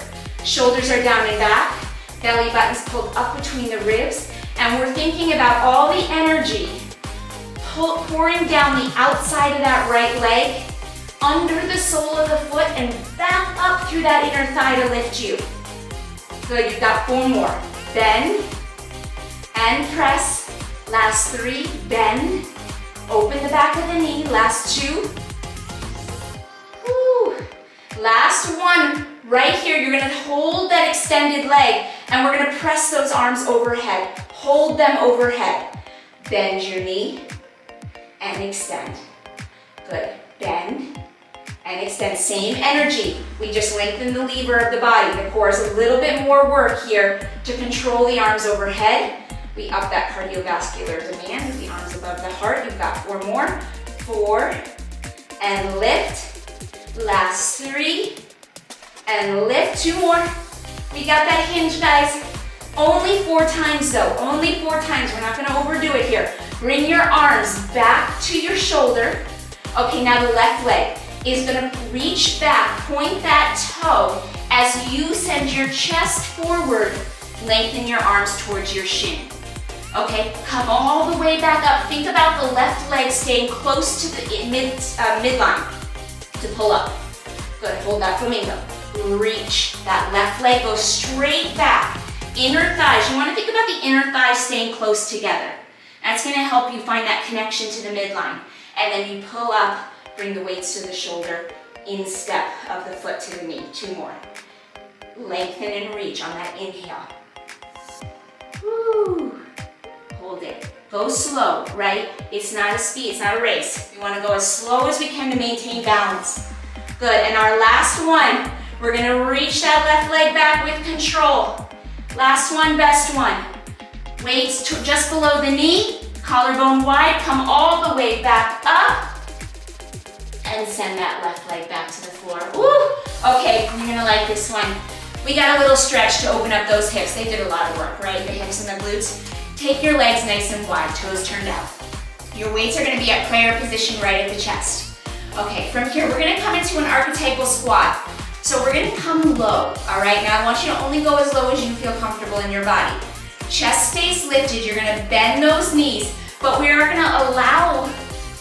Speaker 1: Shoulders are down and back. Belly button's pulled up between the ribs. And we're thinking about all the energy pouring down the outside of that right leg, under the sole of the foot, and back up through that inner thigh to lift you. Good, you've got 4 more. Bend and press. Last 3, bend. Open the back of the knee. Last 2. Woo. Last 1. Right here, you're gonna hold that extended leg and we're gonna press those arms overhead. Hold them overhead. Bend your knee and extend. Good. Bend and extend. Same energy. We just lengthen the lever of the body. The core is a little bit more work here to control the arms overhead. We up that cardiovascular demand with the arms above the heart. You've got 4 more. 4 and lift. Last 3 and lift. 2 more. We got that hinge, guys. Only 4 times though. Only 4 times. We're not gonna overdo it here. Bring your arms back to your shoulder. Okay, now the left leg is gonna reach back, point that toe as you send your chest forward, lengthen your arms towards your shin. Okay, come all the way back up. Think about the left leg staying close to the midline to pull up. Good, hold that flamingo. Reach that left leg, go straight back. Inner thighs, you wanna think about the inner thighs staying close together. That's gonna help you find that connection to the midline. And then you pull up, bring the weights to the shoulder, in step of the foot to the knee. 2 more. Lengthen and reach on that inhale. Woo. Hold it. Go slow, right? It's not a speed, it's not a race. We wanna go as slow as we can to maintain balance. Good, and our last one, we're gonna reach that left leg back with control. Last one, best one. Weights just below the knee, collarbone wide, come all the way back up, and send that left leg back to the floor. Woo! Okay, you're gonna like this one. We got a little stretch to open up those hips. They did a lot of work, right? The hips and the glutes. Take your legs nice and wide, toes turned out. Your weights are gonna be at prayer position right at the chest. Okay, from here, we're gonna come into an archetypal squat. So we're gonna come low, all right? Now I want you to only go as low as you feel comfortable in your body. Chest stays lifted, you're gonna bend those knees, but we are gonna allow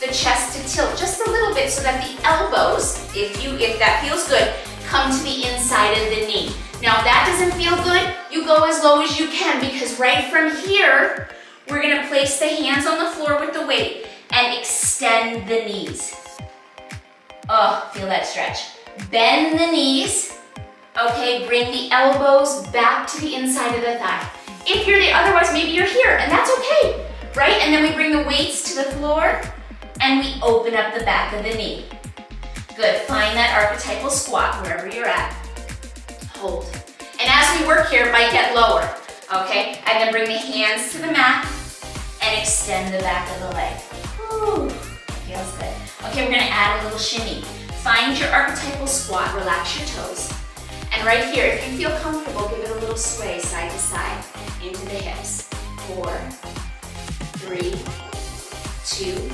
Speaker 1: the chest to tilt just a little bit so that the elbows, if that feels good, come to the inside of the knee. Now if that doesn't feel good, you go as low as you can, because right from here, we're gonna place the hands on the floor with the weight and extend the knees. Oh, feel that stretch. Bend the knees, okay, bring the elbows back to the inside of the thigh. If you're otherwise, maybe you're here, and that's okay, right? And then we bring the weights to the floor, and we open up the back of the knee. Good, find that archetypal squat wherever you're at. Hold. And as we work here, it might get lower, okay? And then bring the hands to the mat, and extend the back of the leg. Whew, feels good. Okay, we're gonna add a little shimmy. Find your archetypal squat, relax your toes. And right here, if you feel comfortable, give it a little sway side to side into the hips. 4, 3, 2,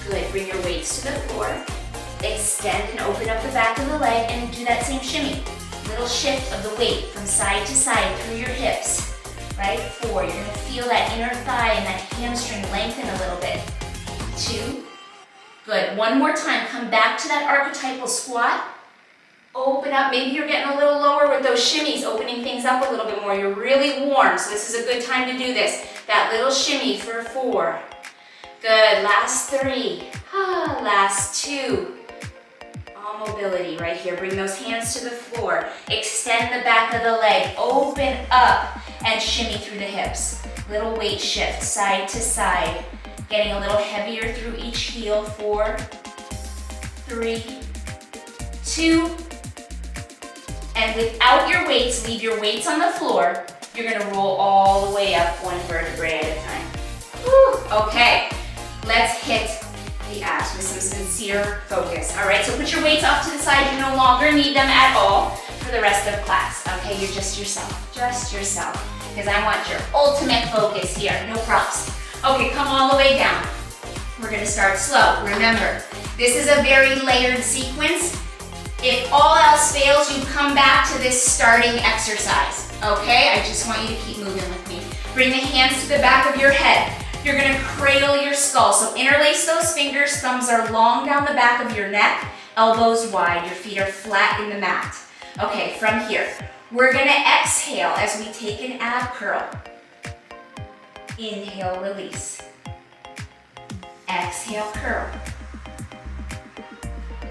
Speaker 1: good. Bring your weights to the floor. Extend and open up the back of the leg and do that same shimmy. Little shift of the weight from side to side through your hips. Right? 4, you're gonna feel that inner thigh and that hamstring lengthen a little bit. 2, good. One more time, come back to that archetypal squat. Open up, maybe you're getting a little lower with those shimmies, opening things up a little bit more. You're really warm, so this is a good time to do this. That little shimmy for 4. Good, last 3. Last 2. All mobility right here. Bring those hands to the floor. Extend the back of the leg. Open up and shimmy through the hips. Little weight shift, side to side. Getting a little heavier through each heel. 4, 3, 2, and without your weights, leave your weights on the floor. You're gonna roll all the way up one vertebrae at a time. Whew. Okay, let's hit the abs with some sincere focus. All right, so put your weights off to the side. You no longer need them at all for the rest of class. Okay, you're just yourself, just yourself. because I want your ultimate focus here, no props. Okay, come all the way down. We're gonna start slow. Remember, this is a very layered sequence. If all else fails, you come back to this starting exercise, okay? I just want you to keep moving with me. Bring the hands to the back of your head. You're gonna cradle your skull. So interlace those fingers, thumbs are long down the back of your neck, elbows wide, your feet are flat in the mat. Okay, from here, we're gonna exhale as we take an ab curl. Inhale, release. Exhale, curl.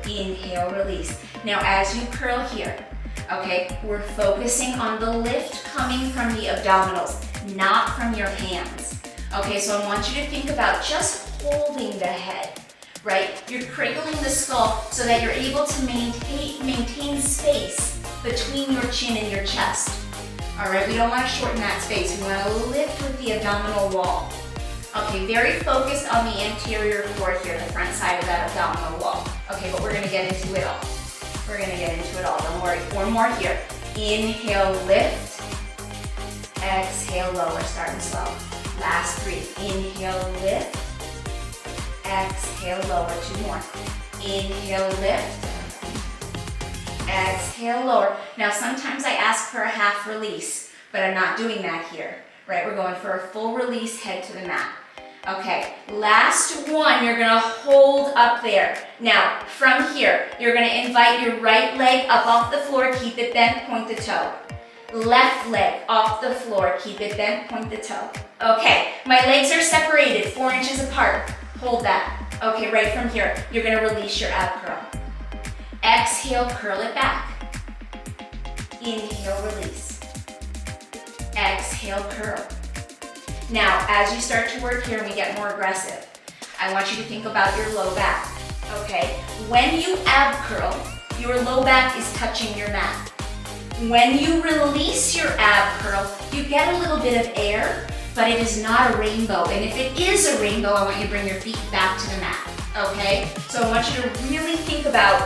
Speaker 1: Inhale, release. Now as you curl here, okay, we're focusing on the lift coming from the abdominals, not from your hands. Okay, so I want you to think about just holding the head, right? You're cradling the skull so that you're able to maintain space between your chin and your chest. All right, we don't want to shorten that space. We want to lift with the abdominal wall. Okay, very focused on the anterior core here, the front side of that abdominal wall. Okay, but we're gonna get into it all. We're gonna get into it all, don't worry. One more here. Inhale, lift. Exhale, lower, starting slow. Last three. Inhale, lift. Exhale, lower, two more. Inhale, lift. Exhale, lower. Now sometimes I ask for a half release, but I'm not doing that here, right? We're going for a full release, head to the mat. Okay, last one, you're gonna hold up there. Now, from here, you're gonna invite your right leg up off the floor, keep it bent, point the toe. Left leg off the floor, keep it bent, point the toe. Okay, my legs are separated, 4 inches apart. Hold that. Okay, right from here, you're gonna release your ab curl. Exhale, curl it back. Inhale, release. Exhale, curl. Now, as you start to work here and we get more aggressive, I want you to think about your low back, okay? When you ab curl, your low back is touching your mat. When you release your ab curl, you get a little bit of air, but it is not a rainbow. And if it is a rainbow, I want you to bring your feet back to the mat, okay? So I want you to really think about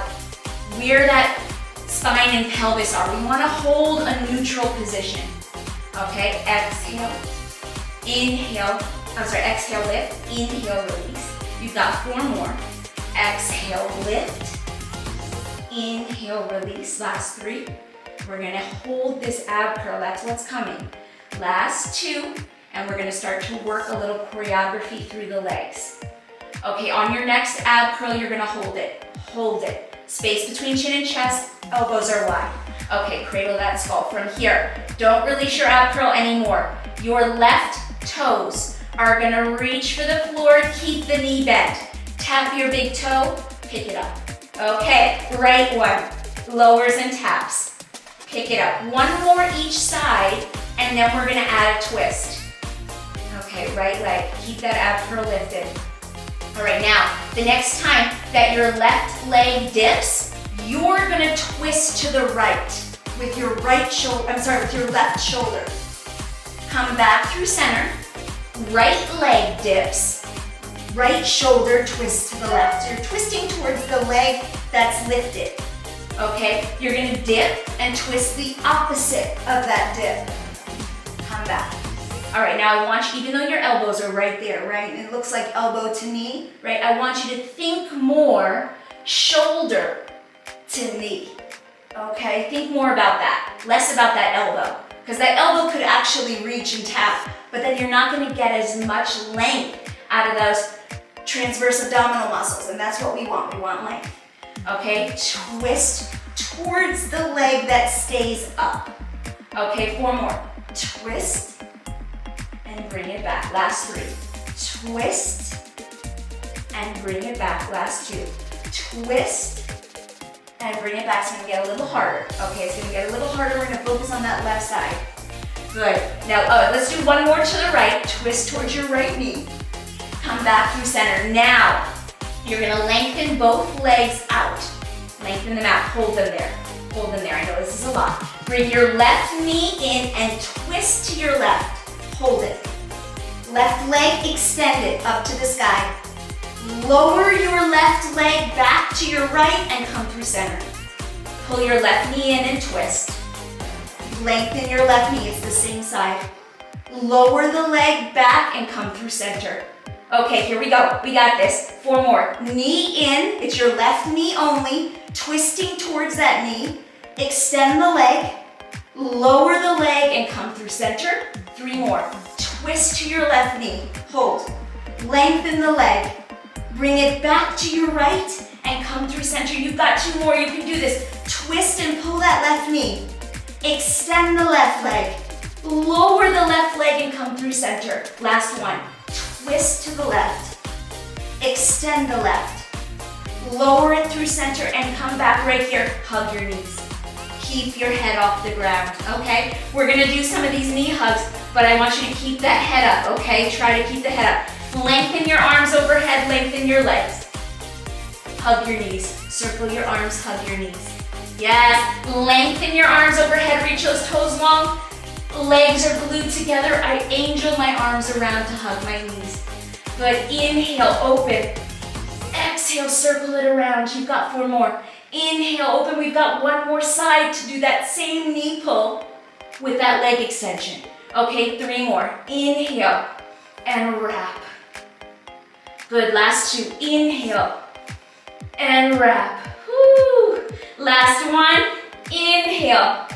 Speaker 1: where that spine and pelvis are. We want to hold a neutral position, okay? Exhale. Inhale, exhale, lift, inhale, release. You've got 4 more. Exhale, lift, inhale, release. Last 3. We're gonna hold this ab curl, that's what's coming. Last 2, and we're gonna start to work a little choreography through the legs. Okay, on your next ab curl, you're gonna hold it. Hold it. Space between chin and chest, elbows are wide. Okay, cradle that skull. From here, don't release your ab curl anymore. Your left toes are gonna reach for the floor, keep the knee bent. Tap your big toe, pick it up. Okay, right one, lowers and taps. Pick it up. 1 more each side, and then we're gonna add a twist. Okay, right leg, keep that ab curl lifted. All right, now, the next time that your left leg dips, you're gonna twist to the right with your with your left shoulder. Come back through center, right leg dips, right shoulder twists to the left. So you're twisting towards the leg that's lifted, okay? You're gonna dip and twist the opposite of that dip. Come back. All right, now I want you, even though your elbows are right there, right? It looks like elbow to knee, right? I want you to think more shoulder to knee, okay? Think more about that, less about that elbow. Because that elbow could actually reach and tap, but then you're not gonna get as much length out of those transverse abdominal muscles, and that's what we want length. Okay, twist towards the leg that stays up. Okay, 4 more. Twist and bring it back. Last 3. Twist and bring it back. Last 2. Twist and bring it back. It's gonna get a little harder. Okay, it's gonna get a little harder. We're gonna focus on that left side. Good. Now, let's do 1 more to the right. Twist towards your right knee. Come back through center. Now, you're gonna lengthen both legs out. Lengthen them out. Hold them there. Hold them there. I know this is a lot. Bring your left knee in and twist to your left. Hold it. Left leg extended up to the sky. Lower your left leg back to your right and come through center. Pull your left knee in and twist. Lengthen your left knee, it's the same side. Lower the leg back and come through center. Okay, here we go. We got this. 4 more. Knee in. It's your left knee only. Twisting towards that knee. Extend the leg. Lower the leg and come through center. 3 more. Twist to your left knee. Hold. Lengthen the leg. Bring it back to your right and come through center. You've got 2 more. You can do this. Twist and pull that left knee. Extend the left leg. Lower the left leg and come through center. Last one. Twist to the left. Extend the left. Lower it through center and come back right here. Hug your knees. Keep your head off the ground, okay? We're gonna do some of these knee hugs, but I want you to keep that head up, okay? Try to keep the head up. Lengthen your arms overhead, lengthen your legs. Hug your knees. Circle your arms, hug your knees. Yes, lengthen your arms overhead, reach those toes long. Legs are glued together. I angel my arms around to hug my knees. Good, inhale, open. Exhale, circle it around. You've got 4 more. Inhale, open. We've got 1 more side to do that same knee pull with that leg extension. Okay, 3 more. Inhale and wrap. Good, last 2. Inhale and wrap. Woo. Last one. Inhale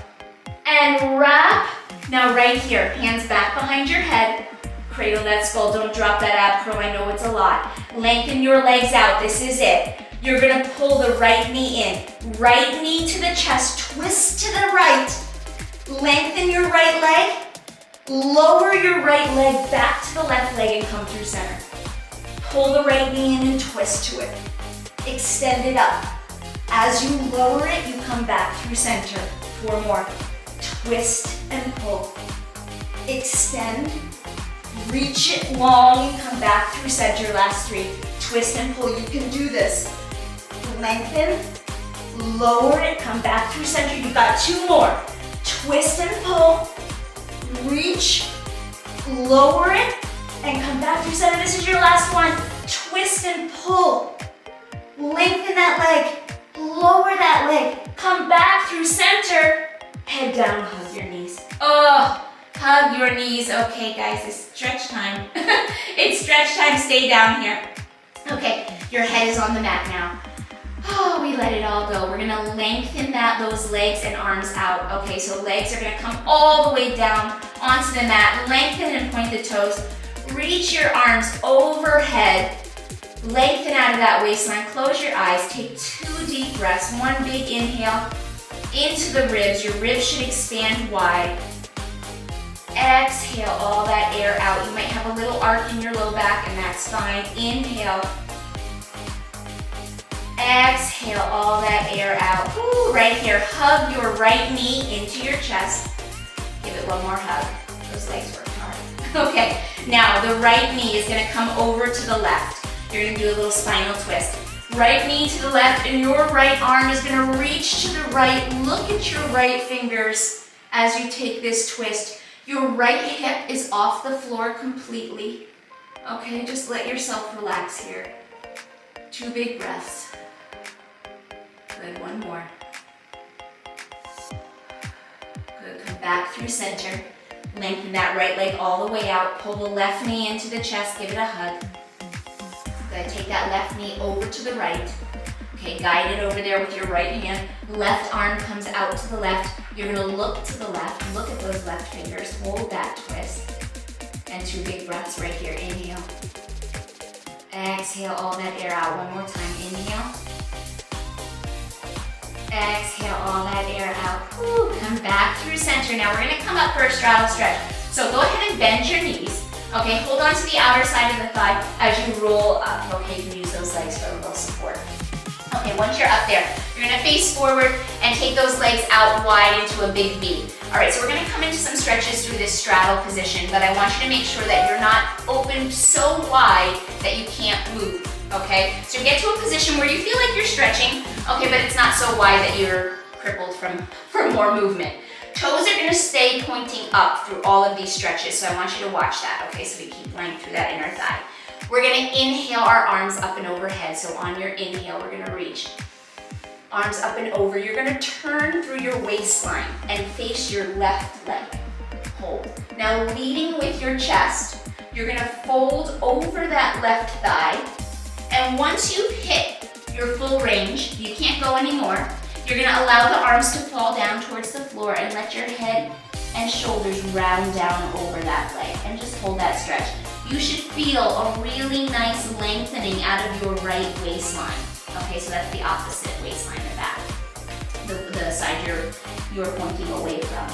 Speaker 1: and wrap. Now right here, hands back behind your head. Cradle that skull, don't drop that ab curl, I know it's a lot. Lengthen your legs out, this is it. You're gonna pull the right knee in. Right knee to the chest, twist to the right. Lengthen your right leg. Lower your right leg back to the left leg and come through center. Pull the right knee in and twist to it. Extend it up. As you lower it, you come back through center. 4 more. Twist and pull. Extend. Reach it long and come back through center. Last 3. Twist and pull. You can do this. Lengthen. Lower it. Come back through center. You've got 2 more. Twist and pull. Reach. Lower it. And come back through center. This is your last one. Twist and pull. Lengthen that leg. Lower that leg. Come back through center. Head down, hug your knees. Oh, hug your knees. Okay, guys, it's stretch time. It's stretch time, stay down here. Okay, your head is on the mat now. Oh, we let it all go. We're gonna lengthen those legs and arms out. Okay, so legs are gonna come all the way down onto the mat. Lengthen and point the toes. Reach your arms overhead. Lengthen out of that waistline. Close your eyes. Take 2 deep breaths. 1 big inhale into the ribs. Your ribs should expand wide. Exhale all that air out. You might have a little arc in your low back, and that's fine. Inhale. Exhale all that air out. Woo, right here. Hug your right knee into your chest. Give it 1 more hug. Those legs work hard. Okay, now the right knee is gonna come over to the left. You're gonna do a little spinal twist. Right knee to the left, and your right arm is gonna reach to the right. Look at your right fingers as you take this twist. Your right hip is off the floor completely. Okay, just let yourself relax here. 2 big breaths. Good, 1 more. Good, come back through center. Lengthen that right leg all the way out. Pull the left knee into the chest, give it a hug. Good, take that left knee over to the right. Okay, guide it over there with your right hand. Left arm comes out to the left. You're gonna look to the left. Look at those left fingers. Hold that twist. And 2 big breaths right here. Inhale. Exhale all that air out. 1 more time. Inhale. Exhale all that air out. Woo, come back through center. Now we're gonna come up for a straddle stretch. So go ahead and bend your knees. Okay, hold on to the outer side of the thigh as you roll up. Okay, you can use those legs for a little support. Okay, once you're up there, you're gonna face forward and take those legs out wide into a big V. All right, so we're gonna come into some stretches through this straddle position, but I want you to make sure that you're not open so wide that you can't move, okay? So get to a position where you feel like you're stretching, okay, but it's not so wide that you're crippled from more movement. Toes are gonna stay pointing up through all of these stretches, so I want you to watch that, okay? So we keep length through that inner thigh. We're gonna inhale our arms up and overhead. So on your inhale, we're gonna reach. Arms up and over. You're gonna turn through your waistline and face your left leg. Hold. Now leading with your chest, you're gonna fold over that left thigh, and once you've hit your full range, you can't go anymore, you're gonna allow the arms to fall down towards the floor and let your head and shoulders round down over that leg, and just hold that stretch. You should feel a really nice lengthening out of your right waistline. Okay, so that's the opposite waistline, the back, the side you're pointing away from.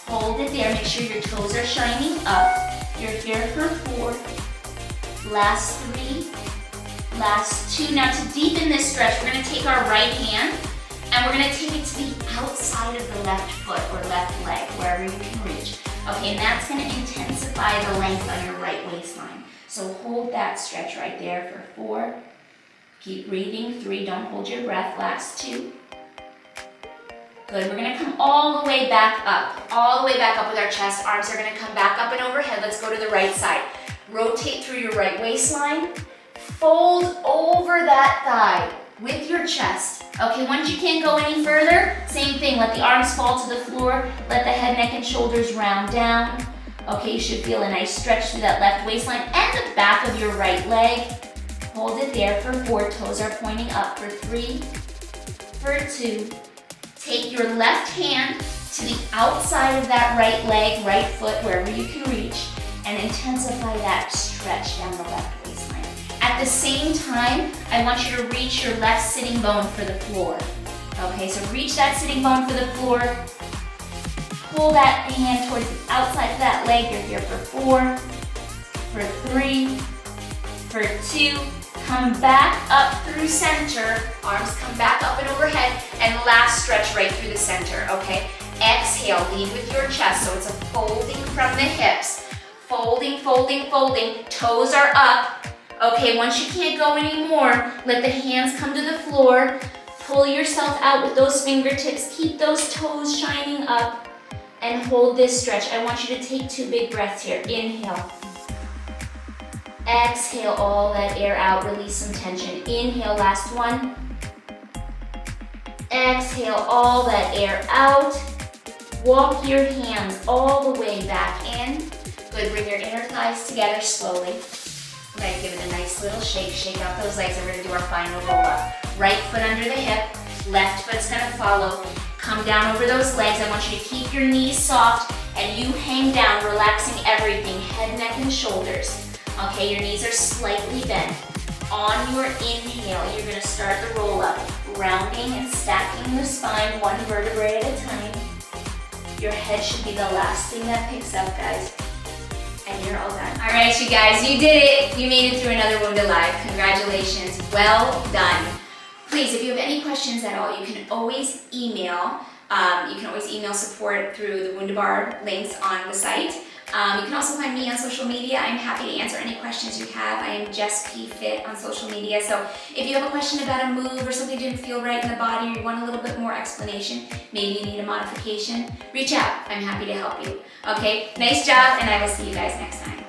Speaker 1: Hold it there, make sure your toes are shining up. You're here for 4, last 3, last 2. Now to deepen this stretch, we're gonna take our right hand and we're gonna take it to the outside of the left foot or left leg, wherever you can reach. Okay, and that's gonna intensify the length on your right waistline. So hold that stretch right there for 4. Keep breathing, 3, don't hold your breath, last 2. Good, we're gonna come all the way back up with our chest. Arms are gonna come back up and overhead. Let's go to the right side. Rotate through your right waistline. Fold over that thigh with your chest. Okay, once you can't go any further, same thing, let the arms fall to the floor, let the head, neck, and shoulders round down. Okay, you should feel a nice stretch through that left waistline and the back of your right leg. Hold it there for 4, toes are pointing up for 3, for 2. Take your left hand to the outside of that right leg, right foot, wherever you can reach, and intensify that stretch down the left waistline. At the same time, I want you to reach your left sitting bone for the floor. Okay, so reach that sitting bone for the floor. Pull that hand towards the outside of that leg. You're here for 4, for 3, for 2. Come back up through center. Arms come back up and overhead. And last stretch right through the center, okay? Exhale, lead with your chest. So it's a folding from the hips. Folding, folding, folding. Toes are up. Okay, once you can't go anymore, let the hands come to the floor. Pull yourself out with those fingertips. Keep those toes shining up. And hold this stretch. I want you to take 2 big breaths here. Inhale. Exhale all that air out, release some tension. Inhale, last 1. Exhale all that air out. Walk your hands all the way back in. Good, bring your inner thighs together slowly. We're gonna give it a nice little shake. Shake out those legs and we're gonna do our final roll up. Right foot under the hip, left foot's gonna follow. Come down over those legs. I want you to keep your knees soft and you hang down, relaxing everything, head, neck, and shoulders. Okay, your knees are slightly bent. On your inhale, you're gonna start the roll up, rounding and stacking the spine 1 vertebrae at a time. Your head should be the last thing that picks up, guys. And you're all done. All right, you guys, you did it. You made it through another Wunda Live. Congratulations, well done. Please, if you have any questions at all, you can always email. Support through the WundaBar links on the site. You can also find me on social media. I'm happy to answer any questions you have. I am Jess P. Fit on social media. So if you have a question about a move or something didn't feel right in the body or you want a little bit more explanation, maybe you need a modification, reach out. I'm happy to help you. Okay, nice job, and I will see you guys next time.